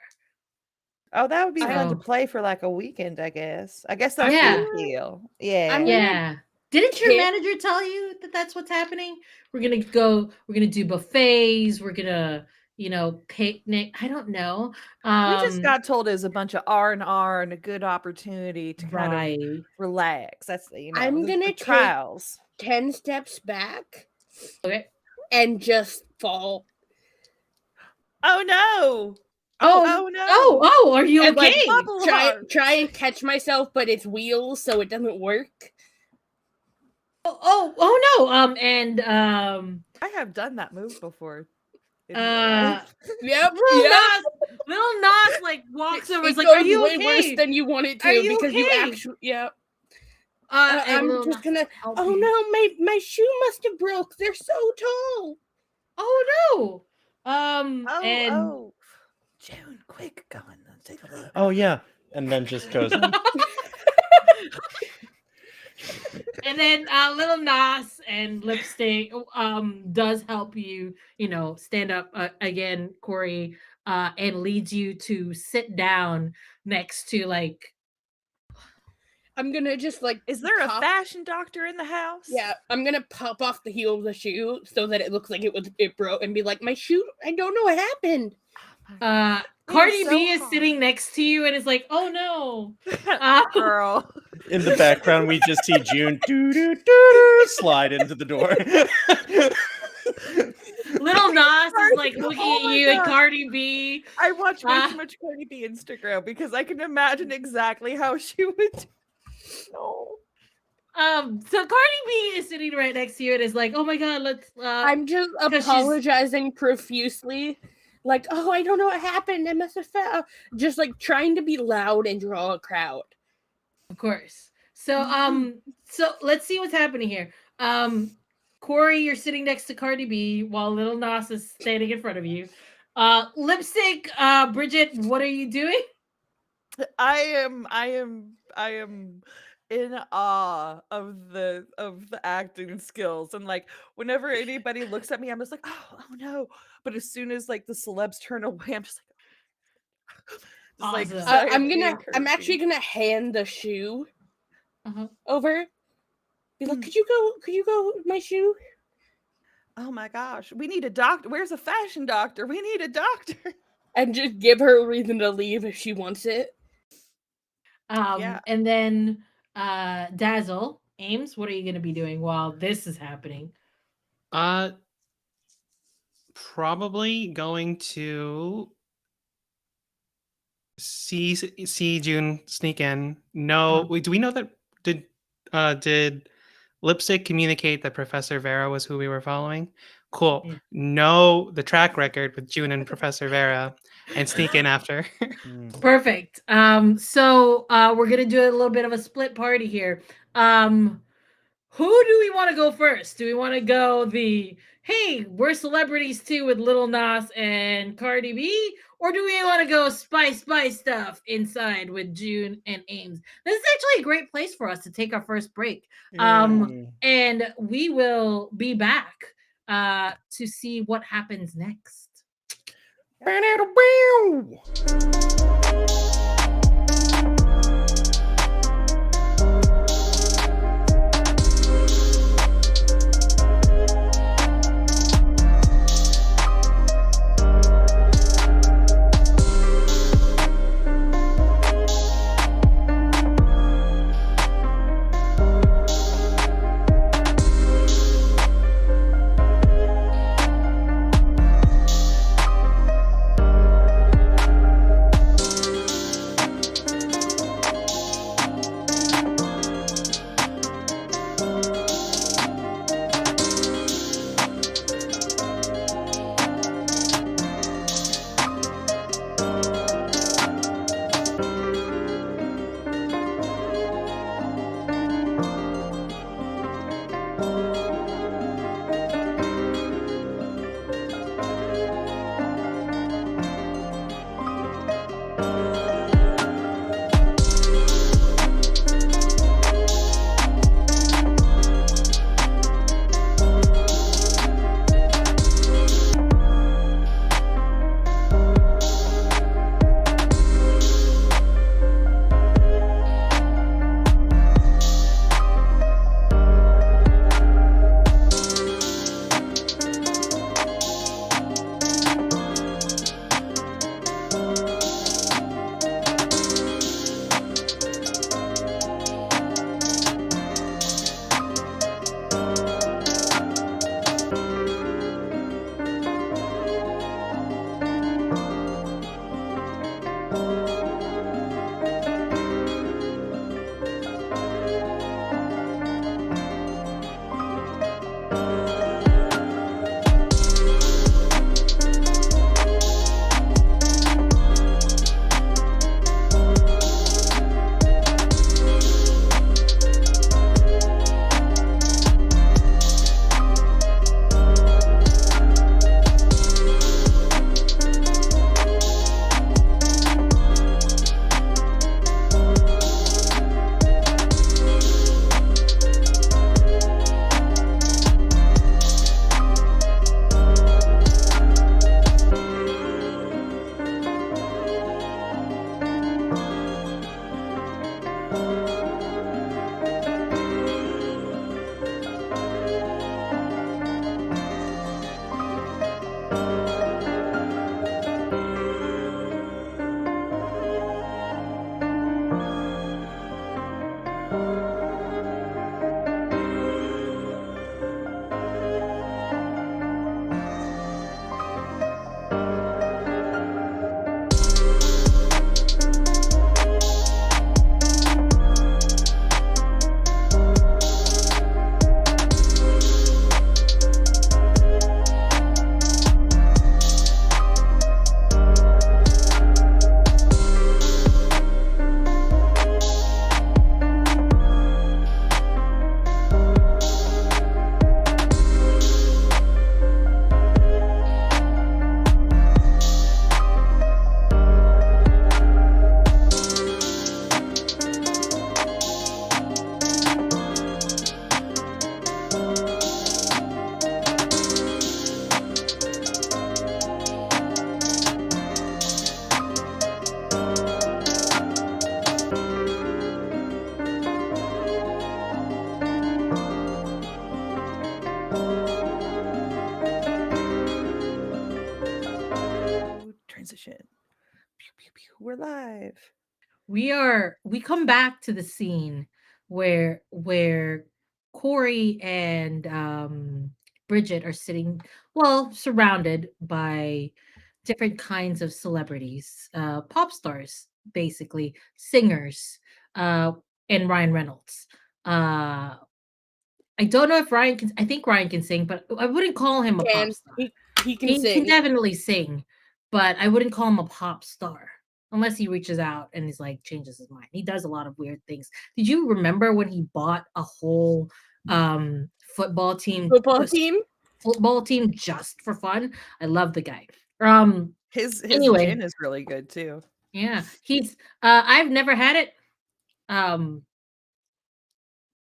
Oh, that would be fun to So play for like a weekend, I guess. I guess I that's the yeah, feel like appeal. I'm Yeah. gonna yeah. Didn't your tip. manager tell you that that's what's happening? We're gonna do buffets, we're gonna, picnic. I don't know. We just Um, got told it was a bunch of R and a good opportunity to kind of right. relax. That's I'm the gonna take trials. 10 steps back Okay. and just fall Oh no. Oh, Oh no. are you and like okay? Bubble try heart. try and catch myself, but it's wheels, so it doesn't work. Oh no. And I have done that move before. in real life. Yep. Little Nas, Little Nas like walks over. It Is like, goes "Are you way okay? worse than you want it Are to you because you okay?" actually. Yep. And I'm Lil just Nas gonna. help Oh you. no, my shoe must have broke. They're so tall. Oh no. And Oh, June, quick, go and take a look. Oh yeah, and then just goes. and then Little Nas and Lipstick does help you, stand up again, Corey, and leads you to sit down next to like I'm gonna just like. Is there a pop- fashion doctor in the house? Yeah, I'm gonna pop off the heel of the shoe so that it looks like it broke, and be like, my shoe. I don't know what happened. Cardi so B is hard. sitting next to you and is like, "Oh no." Girl. In the background, we just see June slide into the door. Little Nas is like Cardi- looking oh at my you and God. Cardi B. I watch way Ah. too much Cardi B Instagram because I can imagine exactly how she would. No. So Cardi B is sitting right next to you and is like, "Oh my god, let's I'm just 'cause she's- apologizing profusely. Like, oh, I don't know what happened. I must have fell. Just like trying to be loud and draw a crowd. Of course. So let's see what's happening here. Corey, you're sitting next to Cardi B while Little Nas is standing in front of you. Lipstick, Bridget, what are you doing? I am in awe of the acting skills, and like whenever anybody looks at me, I'm just like, oh no. But as soon as like the celebs turn away, I'm just like, Awesome. I'm actually gonna hand the shoe Uh-huh. over. Be like, could you go with my shoe? Oh my gosh, we need a doctor. Where's a fashion doctor? We need a doctor. And just give her a reason to leave if she wants it. Yeah. And then Dazzle, Ames, what are you gonna be doing while this is happening? Probably going to see June sneak in. No, wait, do we know that did Lipstick communicate that Professor Vera was who we were following? Cool. Yeah. Know the track record with June and Professor Vera and sneak in after. Perfect. So we're gonna do a little bit of a split party here. Who do we want to go first? Do we want to go the hey, we're celebrities too with Little Nas and Cardi B? Or do we want to go spice stuff inside with June and Ames? This is actually a great place for us to take our first break. And we will be back to see what happens next. Transition. Pew, pew, pew. We're live. We come back to the scene where Corey and Bridget are sitting, well, surrounded by different kinds of celebrities, pop stars, basically, singers, uh, and Ryan Reynolds. Uh, I don't know if Ryan can. I think Ryan can sing, but I wouldn't call him a pop Can star. he can He can sing? definitely sing, but I wouldn't call him a pop star unless he reaches out and he's like changes his mind. He does a lot of weird things. Did you remember when he bought a whole football team Football team? football team just for fun? I love the guy. His Anyway, gin is really good too. yeah, he's I've never had it. Um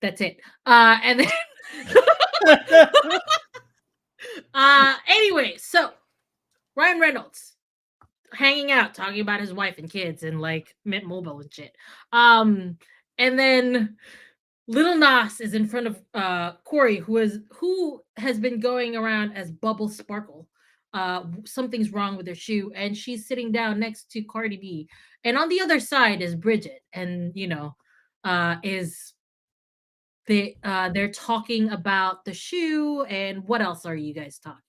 that's it. And then anyway, so Ryan Reynolds hanging out, talking about his wife and kids and like Mint Mobile and shit. And then Little Nas is in front of Corey, who has been going around as Bubble Sparkle. Something's wrong with her shoe, and she's sitting down next to Cardi B. And on the other side is Bridget, and is they're talking about the shoe, and what else are you guys talking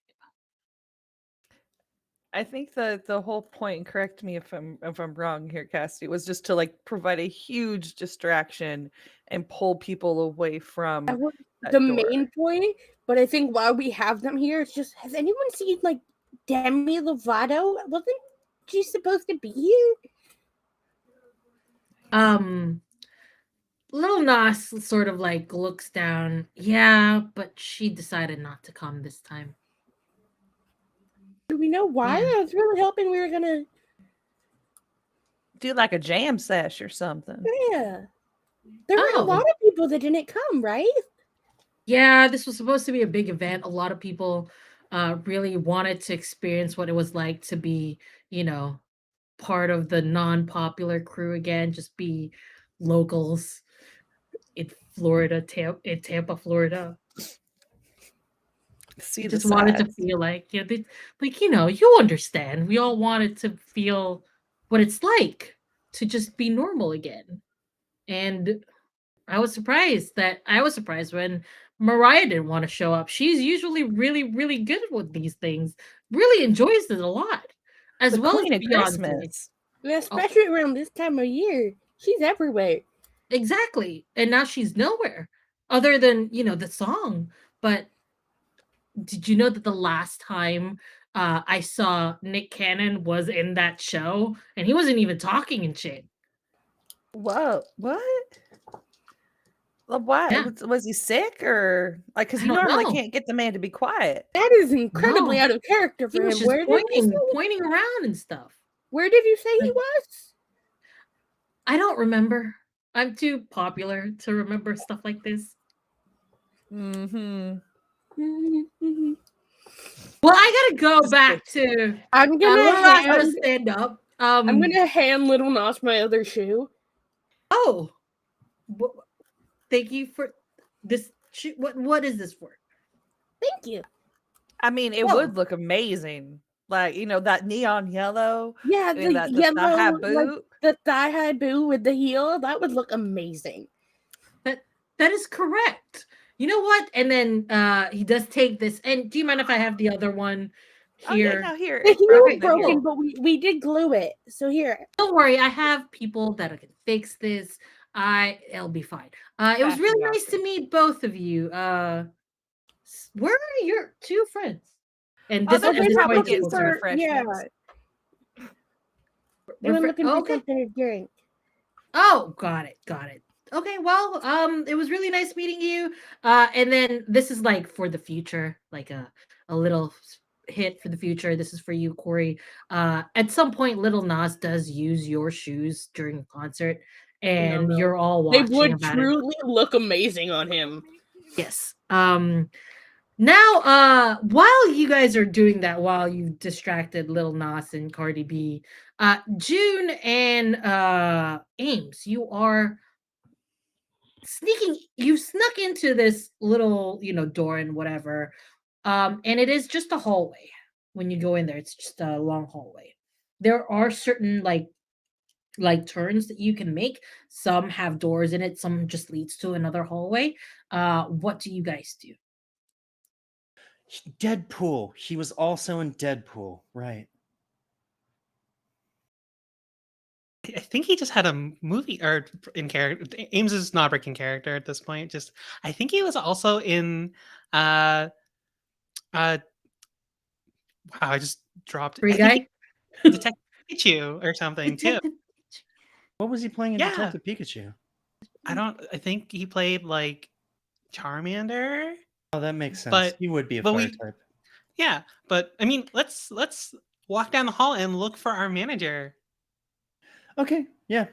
I think the whole point, and correct me if I'm wrong here, Cassie, was just to like provide a huge distraction and pull people away That from was that the door. main point, but I think while we have them here, it's just, has anyone seen like Demi Lovato? Wasn't she supposed to be here? Little Nas sort of like looks down. Yeah, but she decided not to come this time. Do we know why? Yeah. I was really hoping we were gonna. Do like a jam sesh or something. Yeah, there were a Oh, lot of people that didn't come, right? yeah, this was supposed to be a big event. A lot of people really wanted to experience what it was like to be, you know, part of the non-popular crew again, just be locals in Florida, in Tampa, Florida. See We the just wanted to sides. feel like, like, you understand. We all wanted to feel what it's like to just be normal again. And I was surprised when Mariah didn't want to show up. She's usually really, really good with these things, really enjoys it a lot, as The well as Queen of Beyonce. Christmas. And Oh, especially around this time of year, she's everywhere. exactly. And now she's nowhere other than, the song. But did you know that the last time I saw Nick Cannon was in that show and he wasn't even talking and shit? Whoa, what? Well, why Yeah, was he sick or like? Because I you don't normally know. can't get the man to be quiet. That is incredibly No, out of character he for was him. just pointing around and stuff. Where did you say he Like, was? I don't remember. I'm too popular to remember stuff like this. Mm-hmm. Mhm. Well, I gotta go back to I'm gonna Little Nas hand. to stand up. I'm gonna hand Little Nas my other shoe. Oh, thank you for this. What is this for? Thank you. I mean, it Whoa, would look amazing. Like, that neon yellow Yeah, and the the thigh high yellow, like boot. the thigh high boot with the heel, that would look amazing. That is correct. You know what? And then he does take this. And do you mind if I have the other one Oh yeah, here? no, here. The It's heel Okay, is broken, broken, here. but we did glue it. So here. Don't worry, I have people that can fix this. It'll be fine. It was Fast really nice doctor. to meet both of you. Where are your two friends? And Oh, this they're Oh, at they're just this not probably point, looking getting some for refreshments. they were looking for okay. something to drink. Oh, got it, got it. Okay, well, it was really nice meeting you. And then this is like for the future, like a little hit for the future. This is for you, Corey. At some point, Little Nas does use your shoes during the concert, and No. you're all They watching would about it. truly look amazing on him. Yes. Now, while you guys are doing that, while you've distracted Lil Nas and Cardi B, June and Ames, you snuck into this little, door and whatever. And it is just a hallway. When you go in there, it's just a long hallway. There are certain like turns that you can make. Some have doors in it, some just leads to another hallway. What do you guys do? Deadpool. He was also in Deadpool, right? I think he just had a movie or in character. Ames is not breaking character at this point. Just I think he was also in uh uh wow, I just dropped Free I think guy? he Detective Pikachu or something too. Detective. What was he playing in Yeah. Detective Pikachu? I think he played like Charmander. Oh, that makes sense. But He would be a but fire we type. yeah, but I mean let's walk down the hall and look for our manager. Okay, yeah.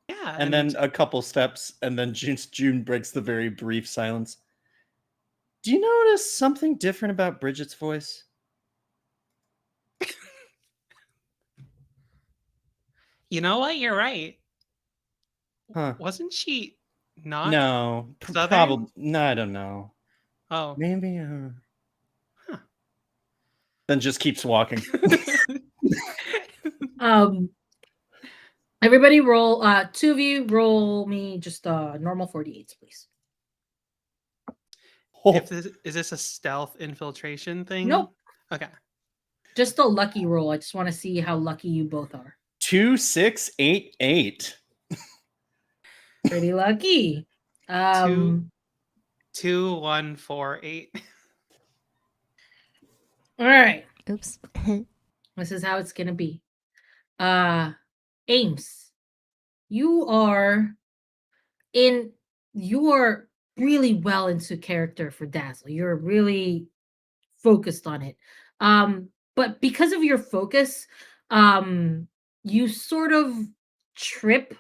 Yeah, And then a couple steps, and then June breaks the very brief silence. Do you notice something different about Bridget's voice? you know what? You're right. Huh. Wasn't she not No, Southern? probably. No, I don't know. Oh. Maybe. Huh. Then just keeps walking. Um, everybody roll. Two of you roll me just normal 48s, please. If this is this a stealth infiltration thing? Nope. Okay. Just a lucky roll. I just want to see how lucky you both are. 2, 6, 8, 8. Pretty lucky. 2, 2, 1, 4, 8. All right. Oops. This is how it's gonna be. Ames, you are really well into character for Dazzle. You're really focused on it. But because of your focus, you sort of trip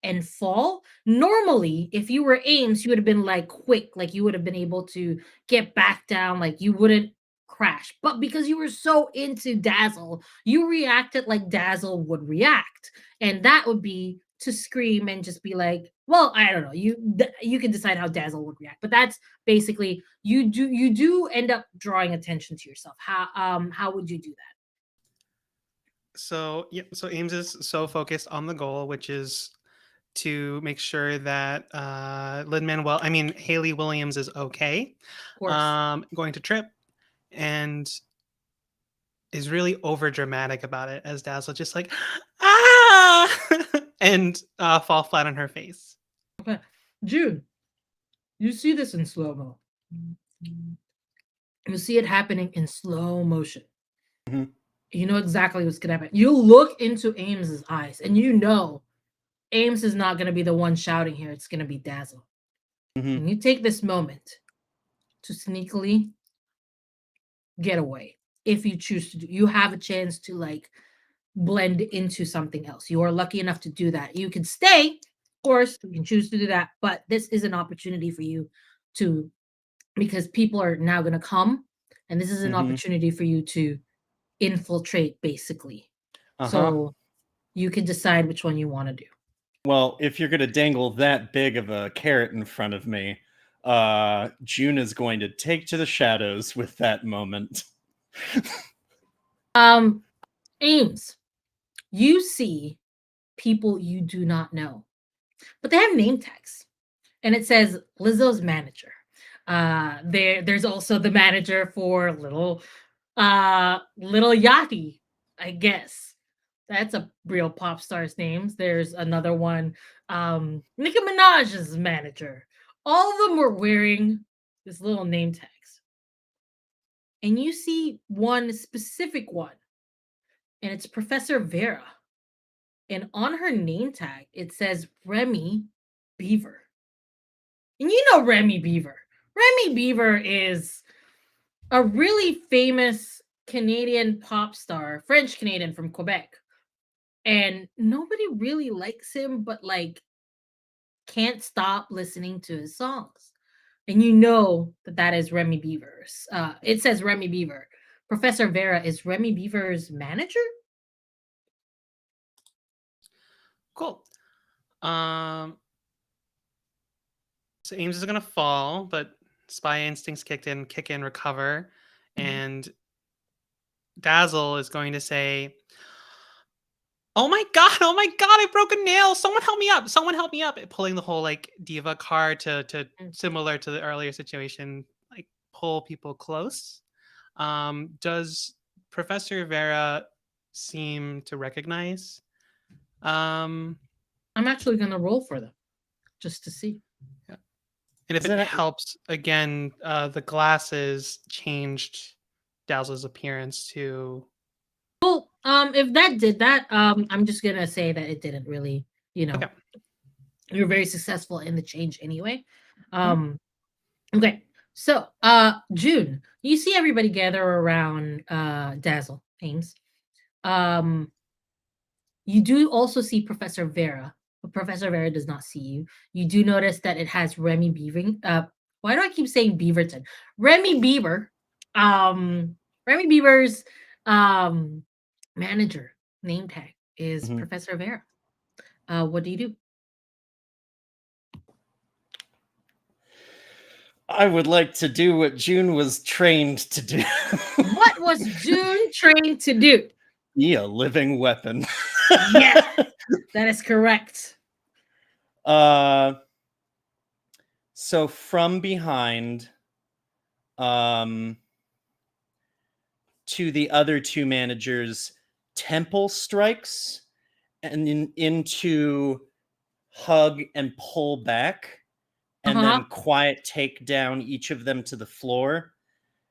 and fall. Normally, if you were Ames, you would have been like quick, like you would have been able to get back down, like you wouldn't crash. But because you were so into Dazzle, you reacted like Dazzle would react. And that would be to scream and just be like, well, I don't know. You can decide how Dazzle would react. But that's basically you do end up drawing attention to yourself. How would you do that? So yeah, so Ames is so focused on the goal, which is to make sure that Haley Williams is okay. Of course. Going to trip and is really over dramatic about it as Dazzle just like ah and fall flat on her face. Okay. June, you see this in slow-mo. You see it happening in slow motion. Mhm. You know exactly what's gonna happen. You look into Ames's eyes and you know Ames is not gonna be the one shouting here, it's gonna be Dazzle. Mhm. And you take this moment to sneakily get away. If you choose to do, you have a chance to like blend into something else. You are lucky enough to do that. You can stay, of course, you can choose to do that, but this is an opportunity for you to, because people are now going to come, and this is an Mhm. opportunity for you to infiltrate basically. Uh-huh. So you can decide which one you want to do. Well, if you're going to dangle that big of a carrot in front of me, June is going to take to the shadows with that moment. Ames, you see people you do not know, but they have name tags. and it says Lizzo's manager. There's also the manager for Little Yachty, I guess. That's a real pop star's names. There's another one, Nicki Minaj's manager. All of them were wearing this little name tags. And you see one specific one, and it's Professor Vera. And on her name tag, it says Remy Beaver. And you know Remy Beaver. Remy Beaver is a really famous Canadian pop star, French Canadian from Quebec. And nobody really likes him, but like can't stop listening to his songs. And you know that is Remy Beaver's. It says Remy Beaver. Professor Vera is Remy Beaver's manager. Cool. Um, so Ames is gonna fall, but spy instincts kick in, recover, and Dazzle is going to say, oh my god, I broke a nail. Someone help me up. Someone help me up. Pulling the whole like diva card to similar to the earlier situation, like pull people close. Does Professor Vera seem to recognize? I'm actually gonna roll for them just to see. Yeah. And if it helps, again, the glasses changed Dazzle's appearance to. Well, if that did that, I'm just gonna say that it didn't really, Okay. You're very successful in the change anyway. Okay. So, June, you see everybody gather around Dazzle Ames. You do also see Professor Vera, but Professor Vera does not see you. You do notice that it has Remy Beavering. Why do I keep saying Beaverton? Remy Beaver. Remy Beaver's manager name tag is Professor Vera. What do you do? I would like to do what June was trained to do. What was June trained to do? Be a living weapon. Yes, that is correct. So from behind, to the other two managers, Temple strikes, and into hug and pull back, and then quiet take down each of them to the floor.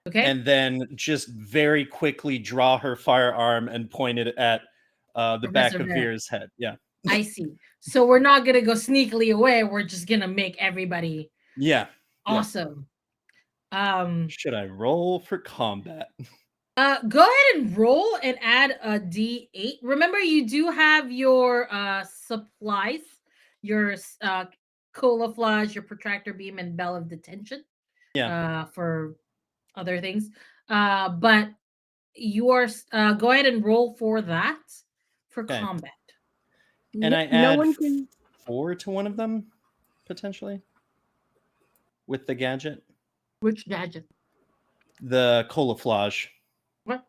Okay. And then just very quickly draw her firearm and point it at the back of Vera's head. Yeah. I see. So we're not gonna go sneakily away. We're just gonna make everybody awesome. Should I roll for combat? Go ahead and roll and add a D8. Remember, you do have your supplies, your cola flash, your protractor beam, and bell of detention. For other things. But you are go ahead and roll for that for combat. And I add 4 to one of them, potentially, with the gadget. Which gadget? The camouflage. What?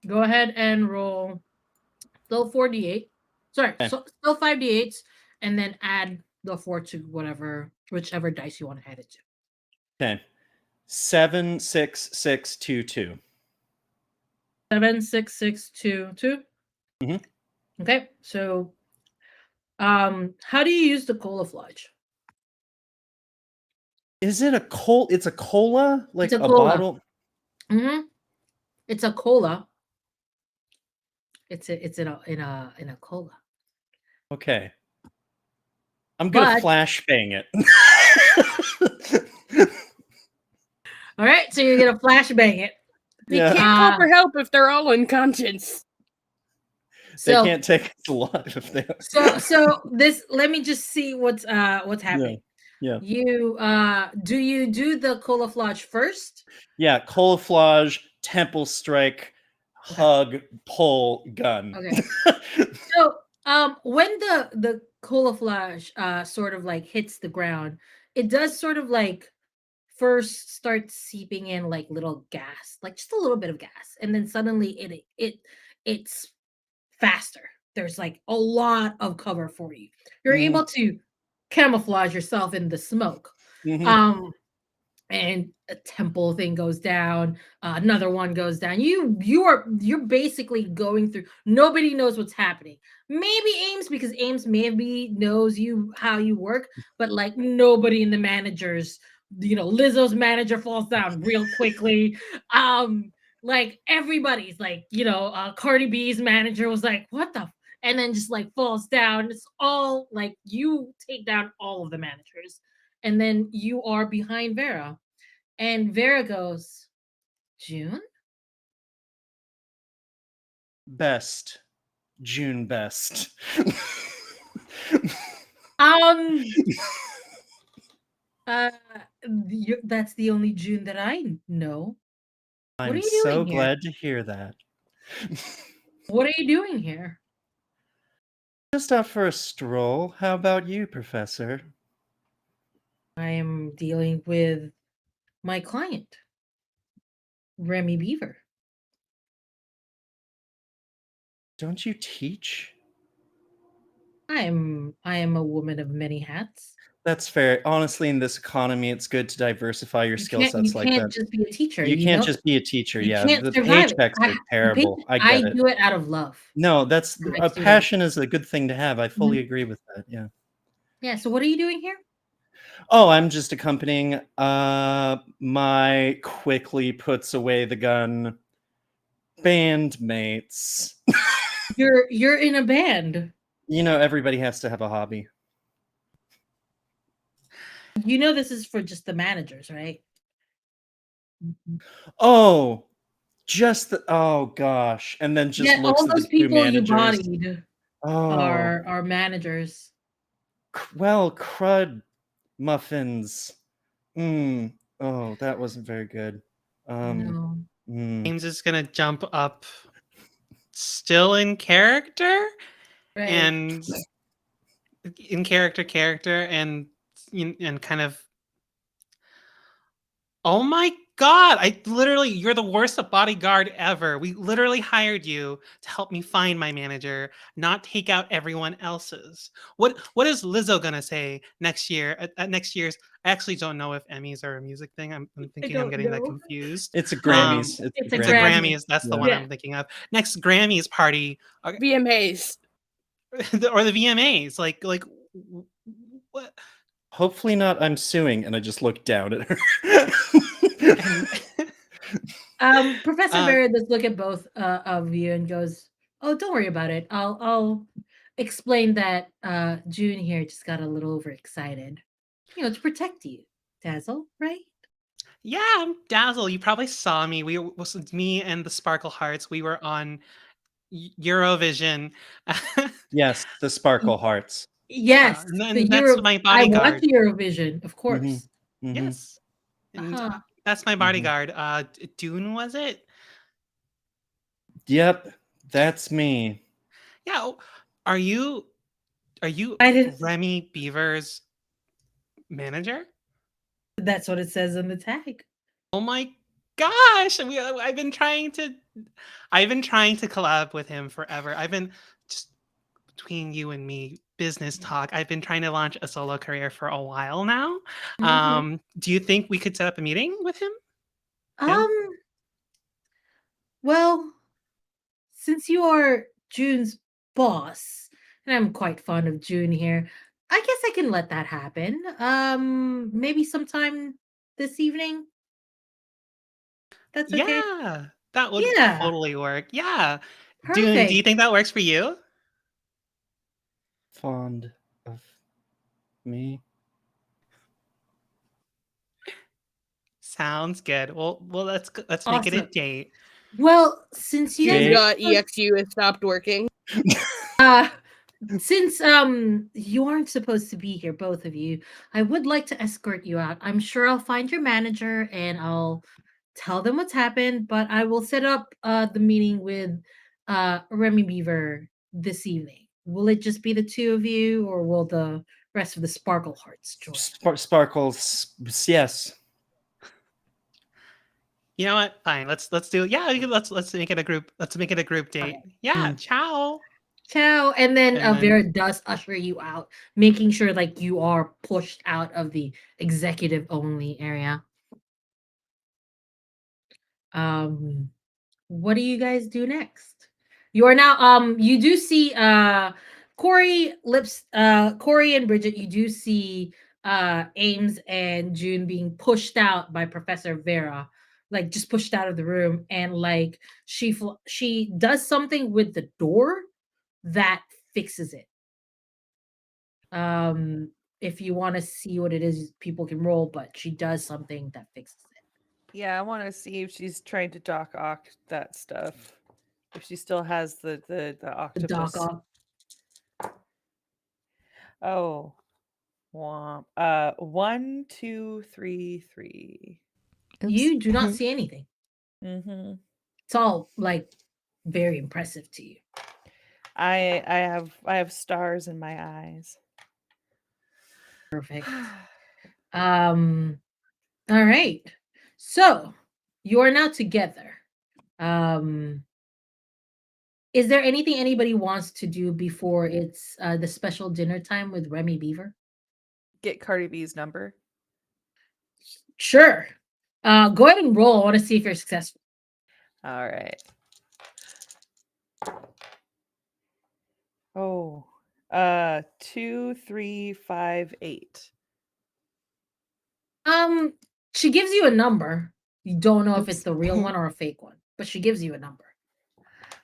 Go ahead and roll still 4d8. Sorry, so still 5d8s, and then add the 4 to whichever dice you want to add it to. Okay. 7, 6, 6, 2, 2. 7, 6, 6, 2, 2. Okay, so how do you use the camouflage? Is it a cola? It's a cola, like it's a bottle. It's a cola. It's in a cola. Okay. I'm gonna flashbang it. All right, so you're gonna flashbang it. They can't call for help if they're all unconscious. They can't take a lot if they. So this. Let me just see what's happening. Yeah. You do you do the camouflage first? Yeah, camouflage, temple strike, hug, pull, gun. Okay. So when the camouflage sort of like hits the ground, it does sort of like first start seeping in like little gas, like just a little bit of gas, and then suddenly it's faster. There's like a lot of cover for you. You're able to camouflage yourself in the smoke. Mhm. And a temple thing goes down, another one goes down. You're basically going through. Nobody knows what's happening. Maybe Ames, because Ames maybe knows you how you work, but like nobody in the managers. Lizzo's manager falls down real quickly. Like everybody's like, Cardi B's manager was like, "What the?" And then just like falls down. It's all like you take down all of the managers, and then you are behind Vera. And Vera goes, "June?" Best. June best. Um, uh, that's the only June that I know. What are I'm you doing so here? glad to hear that. What are you doing here? Just out for a stroll. How about you, Professor? I am dealing with my client, Remy Beaver. Don't you teach? I am a woman of many hats. That's fair. Honestly, in this economy, it's good to diversify your You skill can't you sets like can't that. just be a teacher, You can't just be a teacher. You Yeah, can't the survive it. paychecks I are the pay terrible. I I get it. do it out of love No, that's for my a students. passion is a good thing to have. I fully Mhm. agree with that. Yeah. Yeah, so what are you doing here? Oh, I'm just accompanying my quickly puts away the gun bandmates. You're in a band. Everybody has to have a hobby. This is for just the managers, right? Oh, oh gosh. And then just Yeah, looks all at the those two people you managers. bodied Oh, are managers. well, crud muffins. Oh, that wasn't very good. No. Mm. James is gonna jump up, still in character, Right. and in character, and kind of. Oh my god! You're the worst bodyguard ever. We literally hired you to help me find my manager, not take out everyone else's. What is Lizzo gonna say next year at next year's? I actually don't know if Emmys are a music thing. I'm I thinking I'm don't getting that know. confused. It's a Um, Grammys. It's a It's a it's a Grammys. Grammy. Grammys. That's the Yeah. one Yeah. I'm thinking of. Next Grammys party, VMAs. or the VMAs. Like what? Hopefully not. I'm suing, and I just look down at her. And Professor uh, Barrett does look at both of you and goes, "Oh, don't worry about it. I'll explain that June here just got a little overexcited. To protect you, Dazzle, right?" Yeah, I'm Dazzle. You probably saw me. Was me and the Sparkle Hearts. We were on Eurovision. Yes, the sparkle hearts. Yeah, Yes, and the then that's Euro. my I watched bodyguard. Eurovision, of Mhm. course. Mhm. Yes, and Uh-huh. that's my Mhm. bodyguard. Dune was it? Yep, that's me. Yeah. Are you are you I didn't. Remy Beaver's manager? That's what it says on the tag. Oh my gosh! I've been trying to collab with him forever. I've been just between you and me, business talk. I've been trying to launch a solo career for a while now. Mhm. Do you think we could set up a meeting with him soon? Um. Well, since you are June's boss, and I'm quite fond of June here, I guess I can let that happen. Maybe sometime this evening. That's okay. Yeah, that would Yeah, totally work. Yeah. Dune, do you perfect. think that works for you? Fond of me. Sounds good. Well, let's make it a Awesome. date. Well, since you guys June's Jay, EXU has stopped working. uh since you aren't supposed to be here, both of you, I would like to escort you out. I'm sure I'll find your manager and I'll tell them what's happened, but I will set up the meeting with Remy Beaver this evening. Will it just be the two of you, or will the rest of the Sparkle Hearts join? sparkles. Yes. You know what? Fine. Let's do. Yeah, let's make it a group. Let's make it a group date. Okay. Yeah. Mm. Ciao. Ciao. And then And then Vera does usher you out, making sure like you are pushed out of the executive only area. Um, what do you guys do next? You are now you do see Corey and Bridget, you do see Ames and June being pushed out by Professor Vera, like just pushed out of the room, and like she does something with the door that fixes it. Um, if you want to see what it is, people can roll, but she does something that fixes it. Yeah, I want to see if she's trying to dock that stuff. If she still has the The dock octopus. off. Oh, womp. 1, 2, 3, 3. Oops. You do not see anything. Mm-hmm. It's all like very impressive to you. I have stars in my eyes. Perfect. Um, all right. So you are now together. Um, is there anything anybody wants to do before it's the special dinner time with Remy Beaver? Get Cardi B's number. Sure. Go ahead and roll. I want to see if you're successful. All right. Oh, 2, 3, 5, 8. She gives you a number. You don't know if it's Oops. the real one or a fake one, but she gives you a number.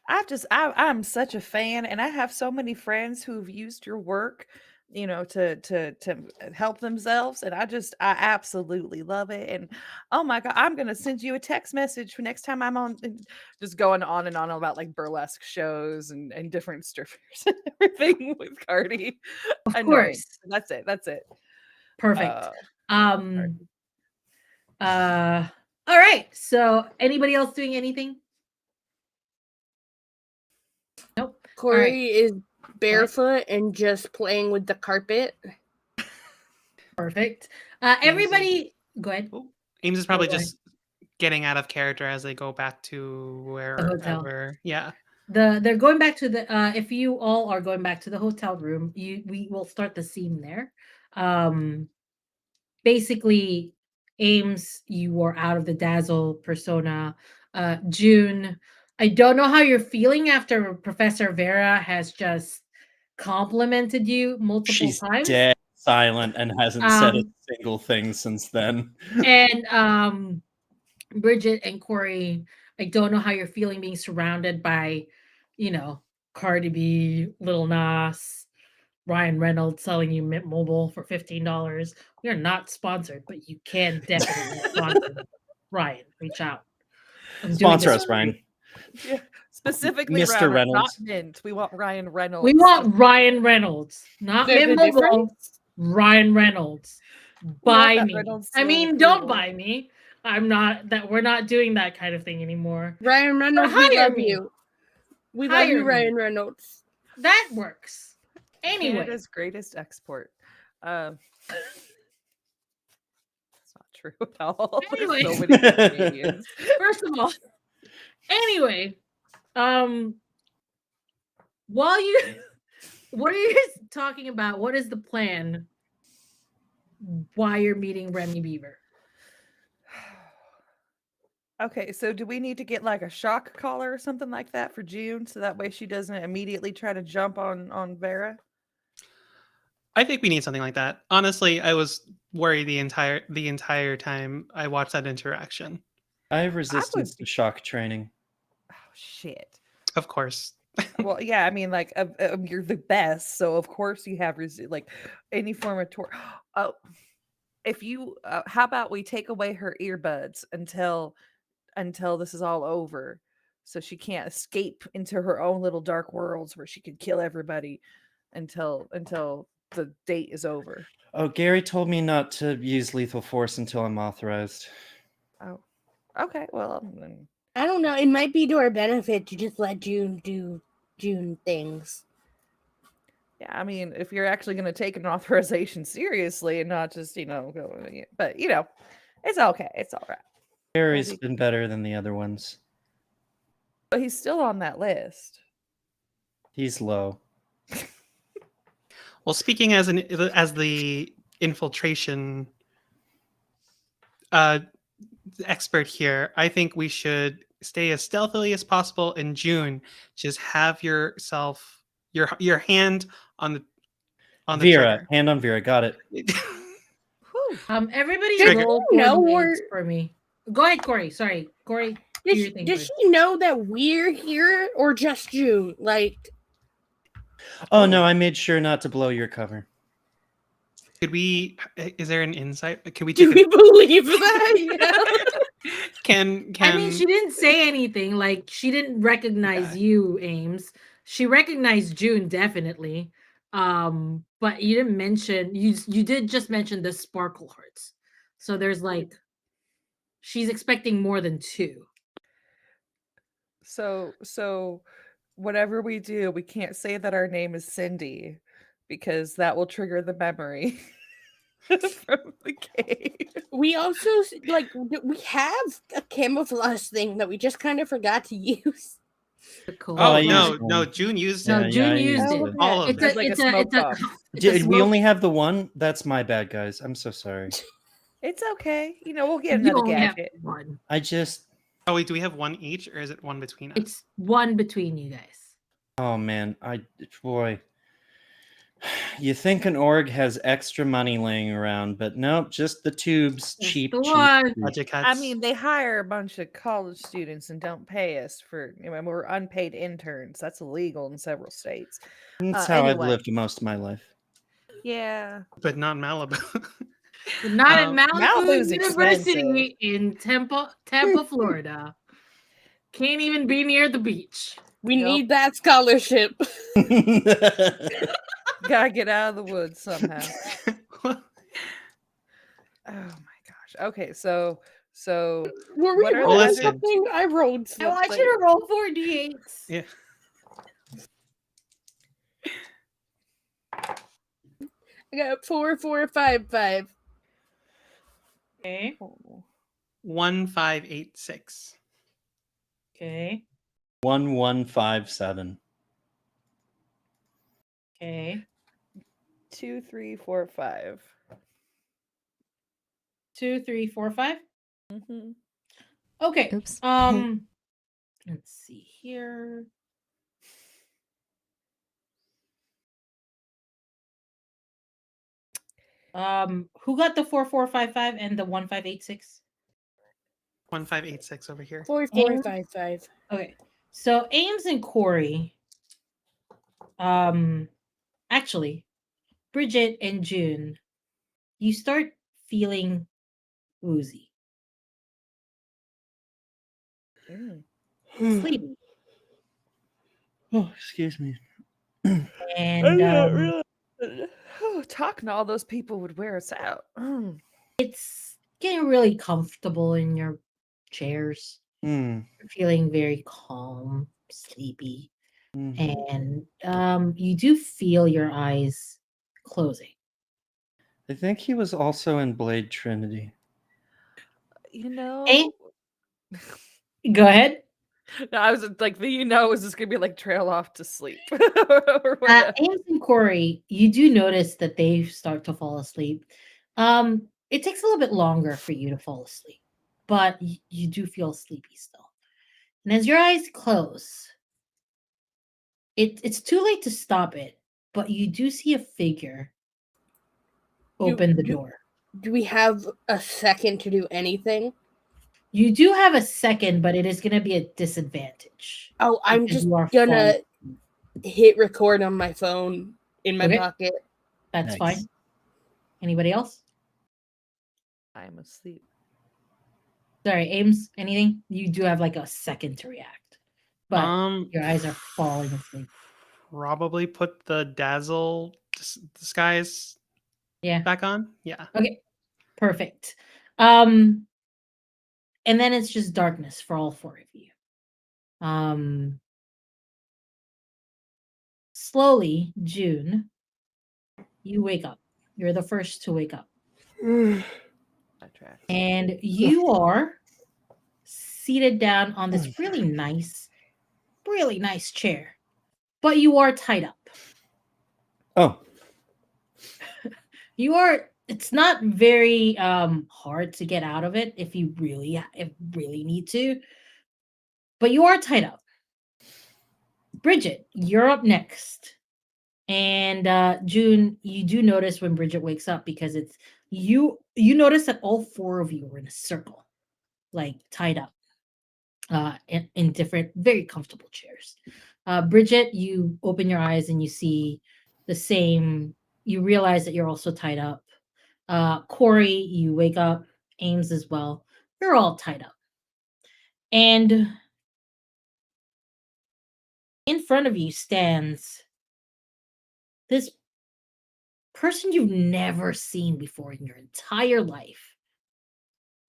I'm such a fan, and I have so many friends who've used your work, to help themselves, and I absolutely love it. And oh my god, I'm gonna send you a text message for next time I'm on, and just going on and on about like burlesque shows and different strippers and everything with Cardi. Of Annoying. course. That's it. That's it. Perfect. I love Cardi. Um all right. So anybody else doing anything? Nope. All right. Corey is barefoot and just playing with the carpet. Perfect. Ames is- Everybody go ahead. oh, Ames is probably go ahead. just getting out of character as they go back to hotel. wherever. Yeah. They're going back to the if you all are going back to the hotel room, we will start the scene there. Basically, Ames, you were out of the dazzle persona. June, I don't know how you're feeling after Professor Vera has just complimented you multiple She's times. dead silent and hasn't said a Um, single thing since then. and Bridget and Corey, I don't know how you're feeling being surrounded by, Cardi B, Lil Nas, Ryan Reynolds selling you Mint Mobile for $15. We are not sponsored, but you can definitely sponsor Ryan. Reach out. I'm doing Sponsor this us, for you. Ryan. Yeah, specifically Mr. Not Reynolds. Mint. We want Ryan Reynolds. We want Ryan Reynolds, not There's Mint a Mobile. difference. Ryan Reynolds. We want Buy that me. Reynolds I seal mean, of don't approval. buy me. I'm not that. We're not doing that kind of thing anymore. Ryan Reynolds, we hire love me. you. We love Hire you, me. Ryan Reynolds. That works. Anyway, Canada's greatest export. It's not true at all. Anyway. There's so many good Canadians. First of all, anyway, while what are you guys talking about? What is the plan? Why you're meeting Remy Beaver? Okay, so do we need to get like a shock collar or something like that for June, so that way she doesn't immediately try to jump on Vera? I think we need something like that. Honestly, I was worried the entire time I watched that interaction. I have resistance to shock training. Oh shit. Of course. Well, yeah, I mean, like, you're the best, so of course you have like any form of Oh, if you, how about we take away her earbuds until this is all over, so she can't escape into her own little dark worlds where she can kill everybody until the date is over. Oh, Gary told me not to use lethal force until I'm authorized. Oh, okay. Well, then I don't know. It might be to our benefit to just let June do June things. yeah, I mean, if you're actually going to take an authorization seriously and not just, go, but it's okay. It's all right. Gary's been better than the other ones. But he's still on that list. He's low. Well, speaking as the infiltration uh, expert here, I think we should stay as stealthily as possible in June. Just have your hand on the Vera, trigger. hand on Vera. Got it. Whew. Everybody Did Trigger. roll you know coordinates or for me. Go ahead, Corey. Sorry, Corey. Do your thing does first. she know that we're here or just June? Like, Oh no, I made sure not to blow your cover. Could we? Is there an insight? Can we do take we believe that? Can I mean, she didn't say anything. Like, she didn't recognize Okay. you, Ames. She recognized June definitely. But you didn't mention you did just mention the sparkle hearts. So there's like she's expecting more than two. So whatever we do, we can't say that our name is Cindy because that will trigger the memory from the cave. We also we have a camouflage thing that we just kind of forgot to use. The Oh, I Oh camouflage. used no, one. June used No, it. Yeah, June I used used it. it. All of It's it. a Like a it's a smoke it's a bomb. it's a Did we smoke. only have the one? That's my bad, guys. I'm so sorry. It's okay. We'll get You another only have gadget. one. I just. Oh wait, do we have one each, or is it one between us? It's one between you guys. Oh man, boy. You think an org has extra money laying around, but nope, just the tubes. Just Cheap, the cheap. one. cheap. Budget cuts. I mean, they hire a bunch of college students and don't pay us for. We're unpaid interns. That's illegal in several states. That's how I've Anyway. lived most of my life. Yeah. but not Malibu. But not at Malibu Malibu's University in Tampa, Florida. Can't even be near the beach. We Nope. need that scholarship. Gotta get out of the woods somehow. Oh my gosh. Okay, so Were we What are the rolling other- something? I rolled I something. want you to roll 4d8s. Yeah. I got 4, 4, 5, 5. Okay. 1586. Okay. 1157. Okay. 2, 3, 4, 5. 2, 3, 4, 5. Mm-hmm. Okay. Oops. Let's see here. Who got the 4455 and the 1586? 1586 over here. 4, 4, 5, 5. Okay. So Ames and Corey, actually, Bridget and June, you start feeling woozy, sleepy, Oh, excuse me. and Talking to all those people would wear us out. it's getting really comfortable in your chairs. Hmm. You're feeling very calm, sleepy, Mhm. and you do feel your eyes closing. I think he was also in Blade Trinity. Hey, go ahead. No, I was like, is this gonna be like trail off to sleep? Or whatever. Ames and Corey, you do notice that they start to fall asleep. It takes a little bit longer for you to fall asleep, but you do feel sleepy still. And as your eyes close, it's too late to stop it, but you do see a figure open the door. Do we have a second to do anything? You do have a second, but it is going to be a disadvantage. Oh, I'm because just you are gonna falling. hit record on my phone in my Okay. pocket. That's Nice. fine. Anybody else? I'm asleep. Sorry, Ames, anything? You do have like a second to react, but your eyes are falling asleep. Probably put the dazzle disguise back on. Yeah. Okay, perfect. And then it's just darkness for all four of you. Slowly, June, you wake up. You're the first to wake up. And you are seated down on this really nice chair. but you are tied up. Oh, You are. It's not very hard to get out of it if you really need to, but you are tied up. Bridget, you're up next. And June, you do notice when Bridget wakes up because it's you notice that all four of you are in a circle, like tied up in different very comfortable chairs. Bridget, you open your eyes and you see the same, you realize that you're also tied up. Corey, you wake up, Ames as well. You're all tied up. And in front of you stands this person you've never seen before in your entire life.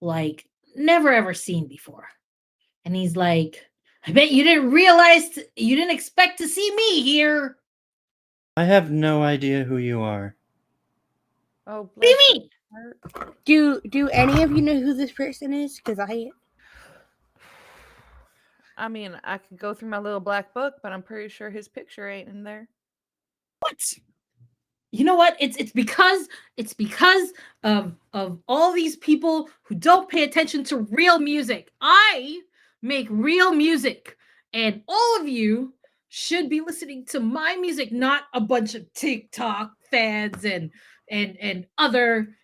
Like, never ever seen before. And he's like, I bet you you didn't expect to see me here. I have no idea who you are. Oh, What do you bless mean? her heart. Do any of you know who this person is? Because I mean, I could go through my little black book, but I'm pretty sure his picture ain't in there. What? You know what? It's because of all these people who don't pay attention to real music. I make real music, and all of you should be listening to my music, not a bunch of TikTok fads and other,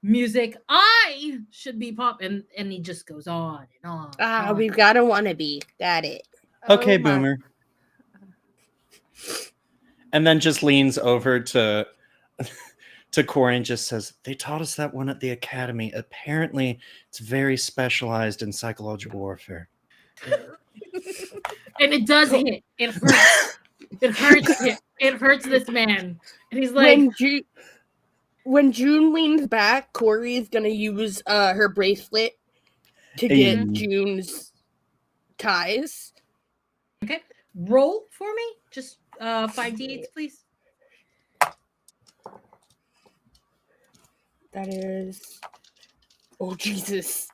music. I should be pop and he just goes on and on and on. we've got a wannabe. Got it. Okay, Oh my. Boomer. And then just leans over to Corey and just says, they taught us that one at the academy. Apparently, it's very specialized in psychological warfare. And it does hit. It hurts. It hurts him. It hurts this man. And he's like, When June leans back, Corey is gonna use her bracelet to get Hey. June's ties. okay, roll for me. Just 5d8s, please. That is, oh Jesus,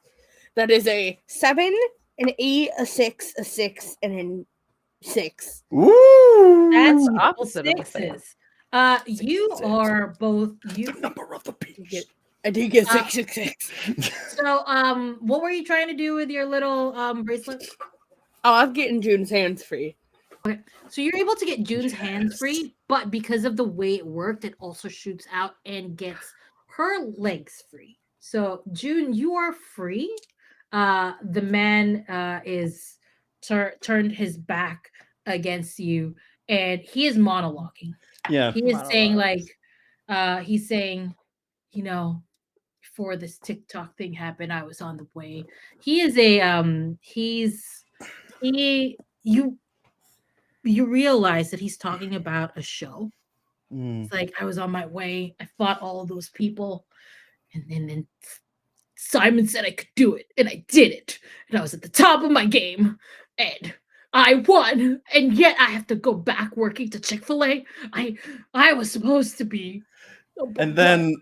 that is a 7, an 8, a 6, a 6, and a 6. Ooh! That's the all opposite of a fail. sixes. You are both you. Number of the beast. I did get 6, 6, 6. So, what were you trying to do with your little bracelet? Oh, I was getting June's hands free. So you're able to get June's hands Yes. free, but because of the way it worked, it also shoots out and gets her legs free. So June, you are free. The man is turned his back against you, and he is monologuing. Yeah. He is saying Monologues. he's saying, before this TikTok thing happened, I was on the way. He is he you realize that he's talking about a show. Mm. It's like, I was on my way. I fought all of those people. And then Simon said I could do it. And I did it. And I was at the top of my game. And I won. And yet I have to go back working to Chick-fil-A. I was supposed to be. And then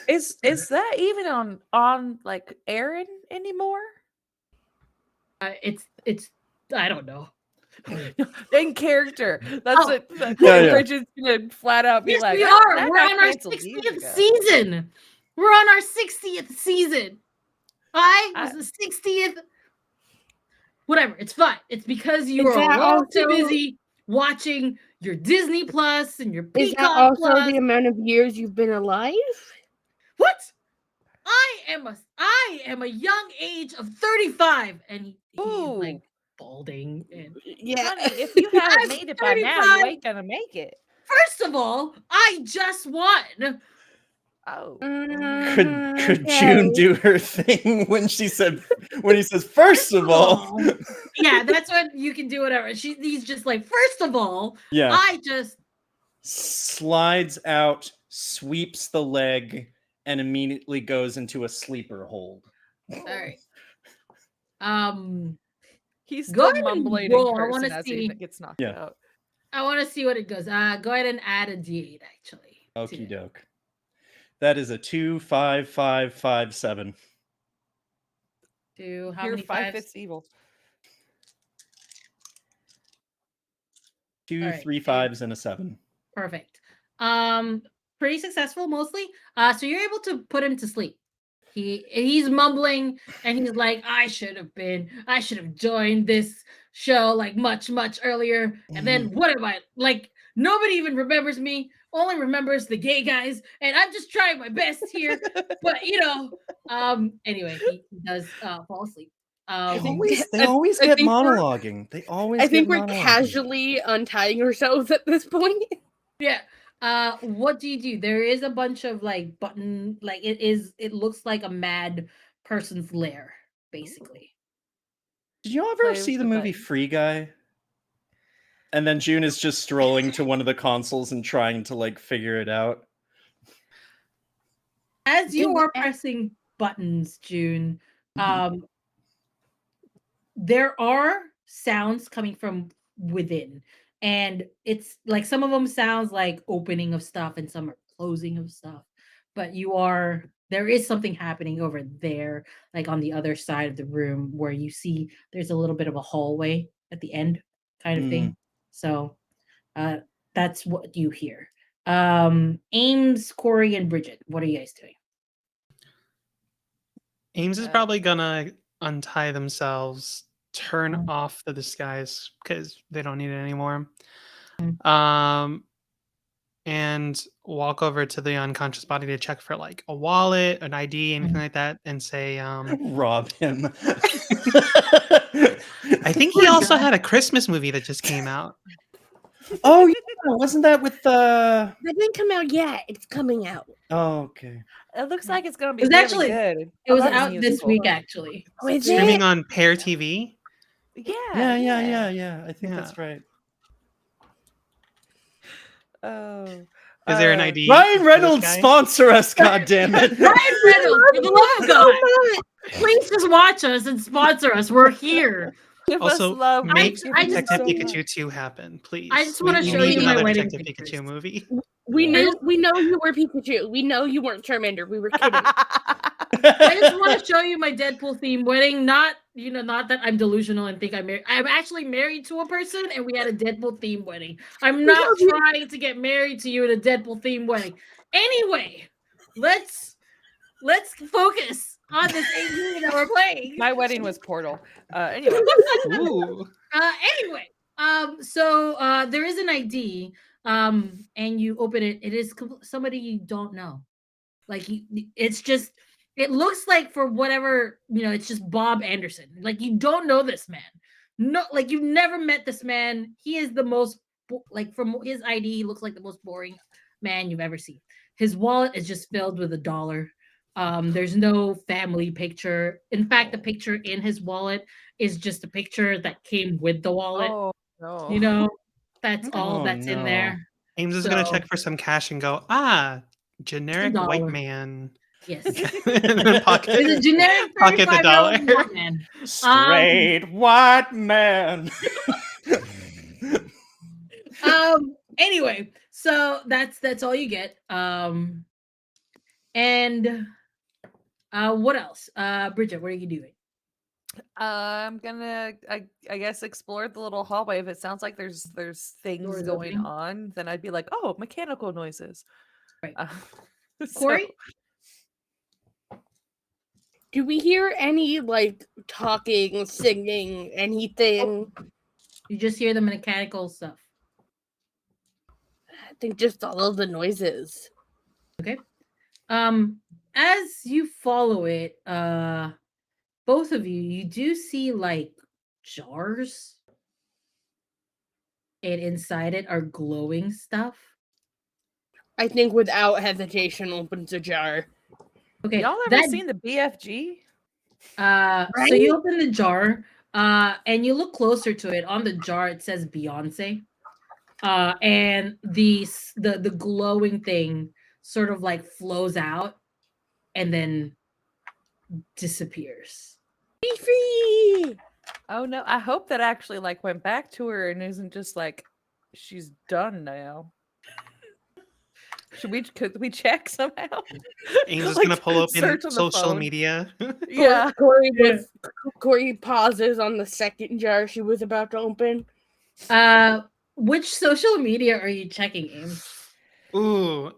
Is that even on like Aaron anymore? It's I don't know. In character. That's Oh. it. Yeah. Bridget's gonna flat out be Yes, like, we "That- are. that We're got on our canceled years 60th ago." season. We're on our 60th season. I was I- the 60th. Whatever. It's fine. It's because you Is are that all too also- busy watching your Disney Plus and your Is that Peacock also Plus. the amount of years you've been alive? What? I am a young age of 35, and he's Ooh. like balding. And Yeah. Honey, if you haven't I'm made it by now, you 35. ain't gonna make it. first of all, I just won. Oh. could June do her thing when he says first of all? Yeah, that's what you can do. Whatever. He's just like, first of all, Yeah. I just Slides out, sweeps the leg, and immediately goes into a sleeper hold. all right. He's Go still ahead and mumbling roll. in I wanna person as he see. gets knocked Yeah. out. I want to see what it goes. Go ahead and add a d8 actually. to Okie it. doke. That is a 2, 5, 5, 5, 7. To how You're many 5 fives? fifths evil. 2 All right. 3 5s and a 7. Perfect. Pretty successful mostly. So you're able to put him to sleep. He's mumbling and he's like, I should have joined this show like much earlier. And then what am I like? Nobody even remembers me, only remembers the gay guys, and I'm just trying my best here. But anyway, he does fall asleep. They always I get think we're- monologuing. They always I think get we're monologuing. casually untying ourselves at this point. Yeah. What do? There is a bunch of like button, like it looks like a mad person's lair, basically. Did you ever Play see with the the movie button. Free Guy? And then June is just strolling to one of the consoles and trying to like figure it out. As you Does are a- pressing buttons, June, Mhm. there are sounds coming from within. And it's like some of them sounds like opening of stuff and some are closing of stuff. But there is something happening over there, like on the other side of the room where you see there's a little bit of a hallway at the end kind of thing. So that's what you hear. Ames, Corey, and Bridget, what are you guys doing? Ames is Uh, probably gonna untie themselves, turn Oh. off the disguise because they don't need it anymore. Mm. And walk over to the unconscious body to check for like a wallet, an ID, anything like that, and say, Rob him. I think he also had a Christmas movie that just came out. Oh yeah, wasn't that with That didn't come out yet. It's coming out. Oh, okay. It looks like it's gonna be It was really actually- good. It was I love out this musicals. week, actually. Oh, is Streaming it? on Pear TV. Yeah. I think that's right. Oh. Is there an ID? Ryan for Reynolds, this guy? sponsor us, goddammit. Ryan Reynolds, for the love of God, please just watch us and sponsor us. We're here. Give Also, us love. make give us Detective so Pikachu much. 2 happen, please. I just wanna We show need you my another wedding Detective pictures. Pikachu movie. We Yeah. know you were Pikachu. We know you weren't Charmander. We were kidding. I just want to show you my Deadpool theme wedding. Not that I'm delusional and think I'm married. I'm actually married to a person, and we had a Deadpool theme wedding. I'm not trying to get married to you in a Deadpool theme wedding. Anyway, let's focus on this game that we're playing. My wedding was Portal. Anyway. Ooh. Anyway, so there is an ID, and you open it. It is somebody you don't know. Like it's just, it looks like for whatever, it's just Bob Anderson. Like you don't know this man. No, like you've never met this man. He is the most like from his ID, he looks like the most boring man you've ever seen. His wallet is just filled with $1. There's no family picture. In fact, the picture in his wallet is just a picture that came with the wallet. Oh no. That's all Oh, that's in no. there. Ames is gonna So- check for some cash and go, generic white $1. man. Yes. and then pocket, It's a generic pocket the $35 dollar. white man. Straight white man. Anyway, so that's all you get. And what else? Bridget, what are you doing? I'm gonna, I guess, explore the little hallway. If it sounds like there's things Doors going opening. on, then I'd be like, oh, mechanical noises. Right. So- Corey? Do we hear any like talking, singing, anything? You just hear the mechanical stuff. I think just all of the noises. As you follow it, both of you do see like jars, and inside it are glowing stuff. I think without hesitation opens a jar. Okay, Y'all ever that seen the BFG? so you open the jar, and you look closer to it. On the jar, it says Beyonce, and the glowing thing sort of like flows out, and then disappears. Be free! Oh no! I hope that actually like went back to her and isn't just like she's done now. Could we check somehow? Ames is Like, gonna pull open search on the social phone. media. Yeah. Corey pauses on the second jar she was about to open. Which social media are you checking, Ames? Ooh,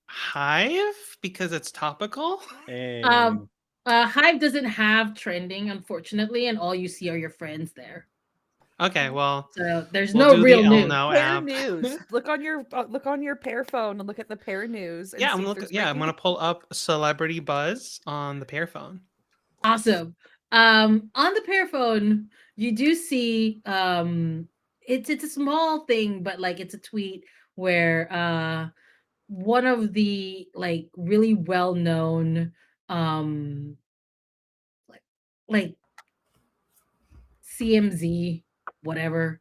Hive because it's topical. Um, Aim. Hive doesn't have trending, unfortunately, and all you see are your friends there. Okay, well, So there's we'll no do the real news. Elno Pair app. news. Look on your pair phone and look at the pair news and Yeah, see I'm if look. there's Yeah, I'm breaking gonna pull up Celebrity Buzz on the pair phone. Awesome. On the pair phone, you do see it's a small thing, but like it's a tweet where one of the like really well known like like CMZ whatever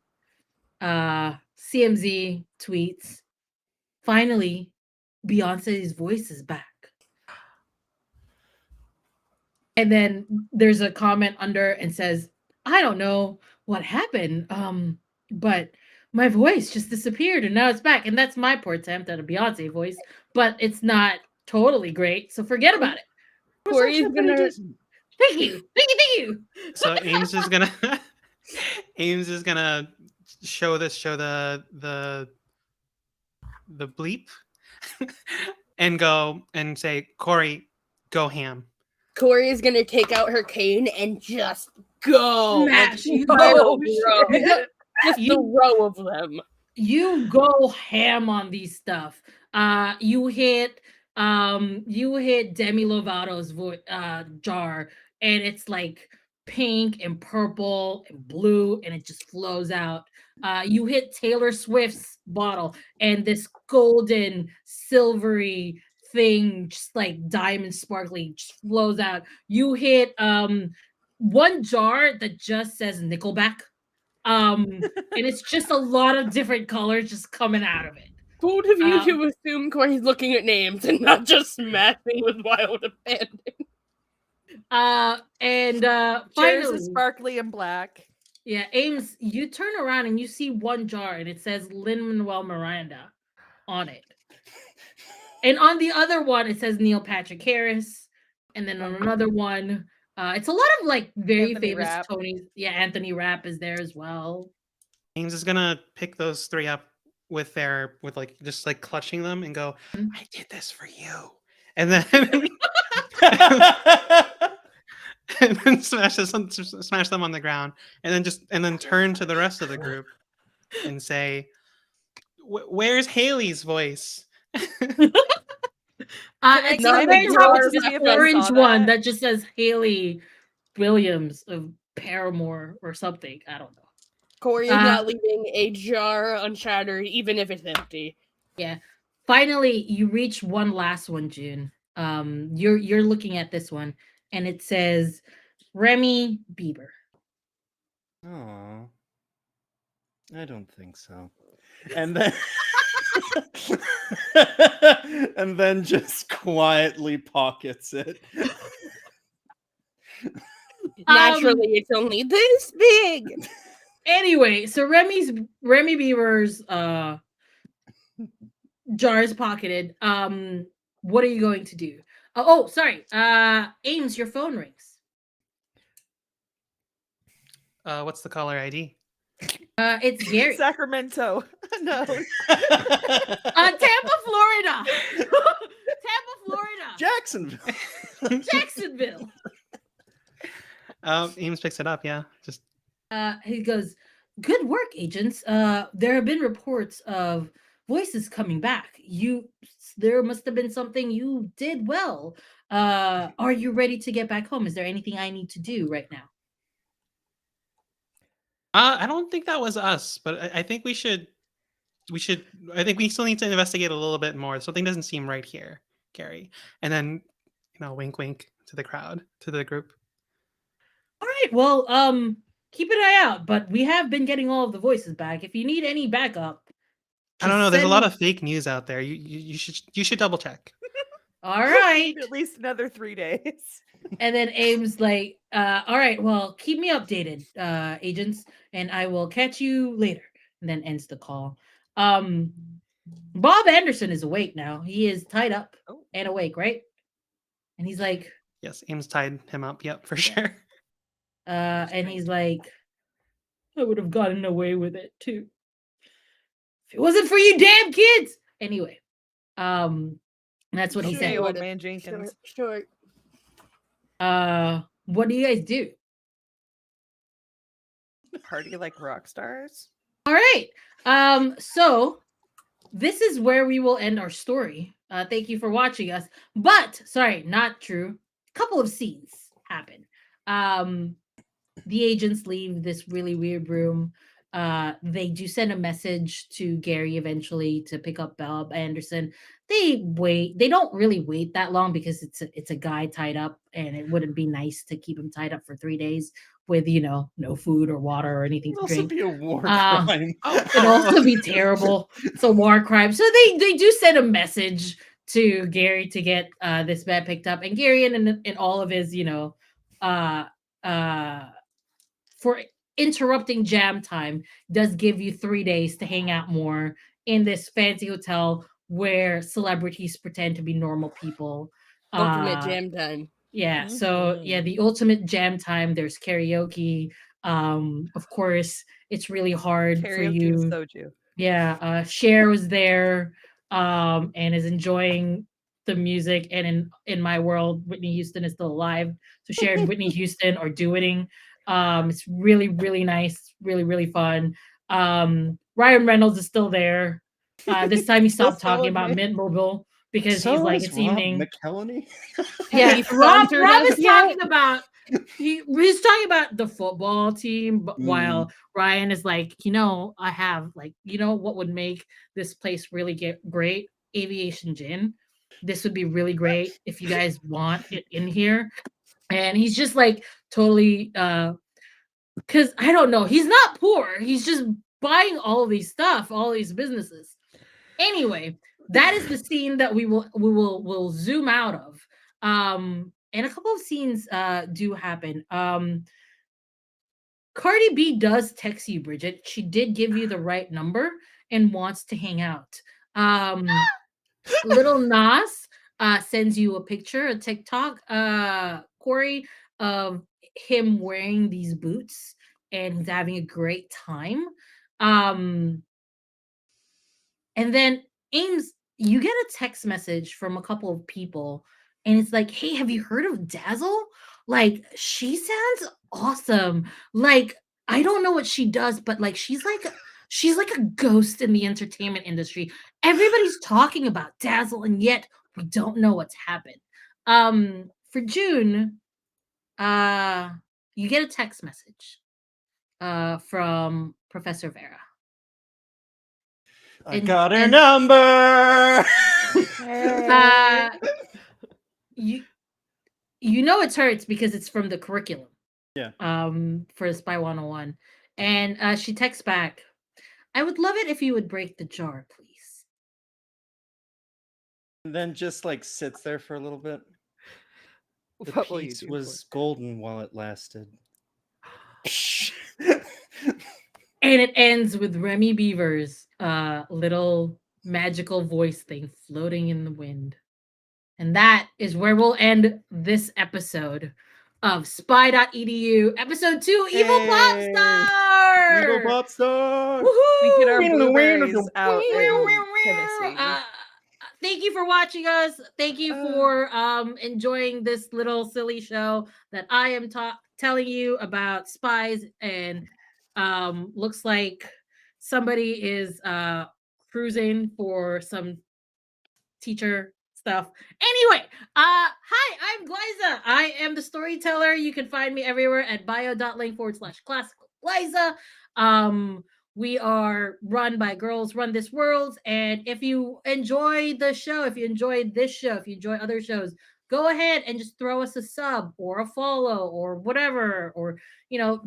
CMZ tweets, finally Beyonce's voice is back. And then there's a comment under and says, I don't know what happened, but my voice just disappeared and now it's back. And that's my poor attempt at a Beyonce voice, but it's not totally great. So forget about it. It was Corey's actually pretty gonna decent. Thank you. Thank you. Thank you. So Ames is gonna Ames is gonna show the bleep and go and say, Corey, go ham. Corey is gonna take out her cane and just go like Smash. You entire go. row. You go. Just the You row of them. you go ham on these stuff. You hit Demi Lovato's jar, and it's like pink and purple and blue, and it just flows out. You hit Taylor Swift's bottle, and this golden silvery thing, just like diamond sparkly, just flows out. You hit one jar that just says Nickelback, and it's just a lot of different colors just coming out of it. Bold of you Um, to assume Corey's looking at names and not just smashing with wild abandon. and Chairs is finally, sparkly and black. yeah, Ames, you turn around and you see one jar and it says Lin Manuel Miranda on it, and on the other one it says Neil Patrick Harris, and then on another one, it's a lot of like very Anthony famous Rapp. Tonys. Yeah, Anthony Rapp is there as well. Ames is gonna pick those three up with like just like clutching them and go, I did this for you. And then and then smash them on the ground and then turn to the rest of the group and say, where's Haley's voice? I It's Not not the very top. jar It's to this see if I orange saw one that? that just says Haley Williams of Paramore or something. I don't know. Corey is Uh, not leaving a jar unshattered, even if it's empty. yeah. Finally, you reach one last one, June. You're looking at this one, and it says Remy Bieber. Aw. I don't think so. And then and then just quietly pockets it. Naturally, it's only this big. Anyway, so Remy Bieber's jar is pocketed. What are you going to do? Oh, sorry. Ames, your phone rings. What's the caller ID? It's Gary. Sacramento. No. Tampa, Florida. Tampa, Florida. Jacksonville. Jacksonville. Ames picks it up. Yeah, just He goes, good work, agents. There have been reports of voices coming back. There must have been something you did well. Are you ready to get back home? Is there anything I need to do right now? I don't think that was us, but I think we should. I think we still need to investigate a little bit more. Something doesn't seem right here, Gary. And then, wink, wink to the crowd, to the group. All right. Well, keep an eye out. But we have been getting all of the voices back. If you need any backup, I don't just know. There's a send lot me- of fake news out there. You should double check. All right. At least another 3 days. And then Abe's like, all right, well, keep me updated, agents, and I will catch you later. And then ends the call. Bob Anderson is awake now. He is tied up and awake, right? And he's like, Yes, Ames tied him up. Yep, for sure. and he's like, I would have gotten away with it too. If it wasn't for you damn kids. Anyway, um, that's what he Sure Okay, said. you old would've. man Jenkins. Sure. What do you guys do? Party like rock stars. All right. So this is where we will end our story. Thank you for watching us. But sorry, not true. A couple of scenes happen. Um, the agents leave this really weird room. They do send a message to Gary eventually to pick up Bob Anderson. They wait. They don't really wait that long because it's a guy tied up, and it wouldn't be nice to keep him tied up for 3 days with no food or water or anything It'd to also drink. be a war Uh, crime. It'd also be terrible. It's a war crime. So they do send a message to Gary to get this man picked up, and Gary and all of his uh uh for interrupting jam time does give you 3 days to hang out more in this fancy hotel where celebrities pretend to be normal people. Ultimate Uh jam time. yeah, so yeah, Mhm. the ultimate jam time. There's karaoke. Of course, it's really hard for Karaoke and you. soju. Yeah, Cher was there, and is enjoying the music. And in my world, Whitney Houston is still alive. So Cher and Whitney Houston are duetting. It's really, really nice, really, really fun. Ryan Reynolds is still there. This time he Still stopped talking solid about man. Mint Mobile because he's So like, is it's Rob evening. McElhenney. Have Yeah, you Rob sponsored Rob us is yet? talking about he's talking about the football team, but Mm. while Ryan is like, I have like, what would make this place really get great? Aviation gin. This would be really great if you guys want it in here. And he's just like totally because I don't know, he's not poor. He's just buying all of these stuff, all these businesses. Anyway, that is the scene that we will zoom out of. And a couple of scenes do happen. Cardi B does text you, Bridget. She did give you the right number and wants to hang out. Um, Little Nas sends you a picture, a TikTok, Corey, of him wearing these boots and he's having a great time. Um, and then Ames, you get a text message from a couple of people, and it's like, "Hey, have you heard of Dazzle? Like, she sounds awesome. Like, I don't know what she does, but like, she's like a ghost in the entertainment industry. Everybody's talking about Dazzle, and yet we don't know what's happened." For June, uh, you get a text message from Professor Vera, I and got her and number. uh you it's her. It's because it's from the curriculum Yeah. for Spy 101. And she texts back, "I would love it if you would break the jar, please." And then just like sits there for a little bit. The What will you peace do was golden while it lasted. And it ends with Remy Beaver's little magical voice thing floating in the wind. And that is where we'll end this episode of Spy.edu, episode 2, Evil Hey, Evil Popstar. Popstar. We get our Woohoo! blueberries out in Tennessee. Thank you for watching us. Thank you Uh, for enjoying this little silly show that I am telling you about spies. And looks like somebody is cruising for some teacher stuff. Anyway, hi, I'm Glyza. I am the storyteller. You can find me everywhere at bio.link/classical Glyza. We are run by Girls Run This World. And if you enjoy the show, if you enjoyed this show, if you enjoy other shows, go ahead and just throw us a sub or a follow or whatever, or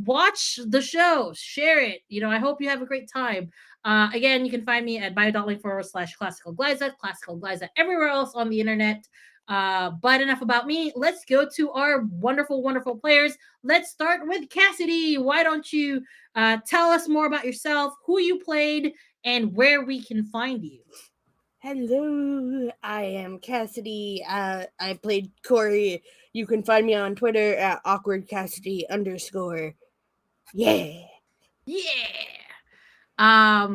watch the show, share it. I hope you have a great time. Again, you can find me at bio.link/classical Glyza everywhere else on the internet. But enough about me. Let's go to our wonderful, wonderful players. Let's start with Cassidy. Why don't you tell us more about yourself, who you played, and where we can find you? Hello, I am Cassidy. I played Corey. You can find me on Twitter at awkwardcassidy_. Yeah. Yeah.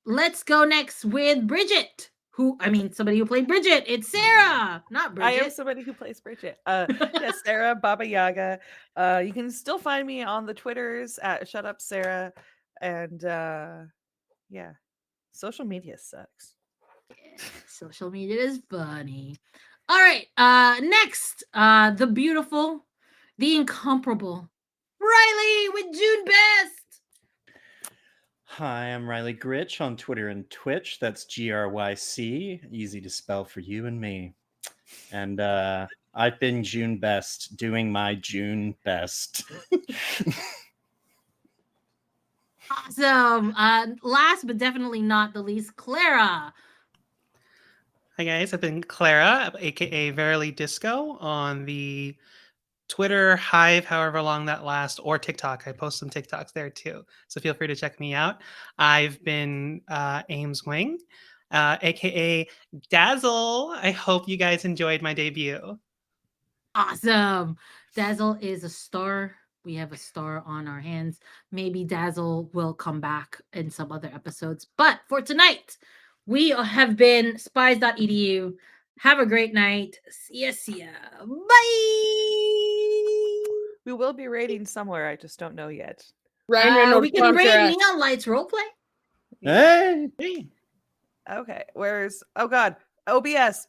Let's go next with Bridget. Somebody who played Bridget. It's Sarah, not I am Bridget. somebody who plays Bridget. Yes, Sarah Baba Yaga. You can still find me on the Twitters at Shut Up Sarah, and yeah, social media sucks. Social media is funny. All right. Next, the beautiful, the incomparable Riley with June Best. Hi, I'm Riley Gritch on Twitter and Twitch. That's GRYC, easy to spell for you and me. And I've been June Best, doing my June best. Awesome. Last but definitely not the least, Clara. Hi guys, I've been Clara, aka Verily Disco, on the Twitter, Hive, however long that lasts, or TikTok. I post some TikToks there too, so feel free to check me out. I've been Ames Wing, aka Dazzle. I hope you guys enjoyed my debut. Awesome. Dazzle is a star. We have a star on our hands. Maybe Dazzle will come back in some other episodes. But for tonight, we have been Spies.Edu. Have a great night. See ya. Bye. We will be rating somewhere. I just don't know yet. Ryan Reynolds We can sponsor rate us. Neon Lights roleplay. Hey! Hey. Okay, where's God OBS?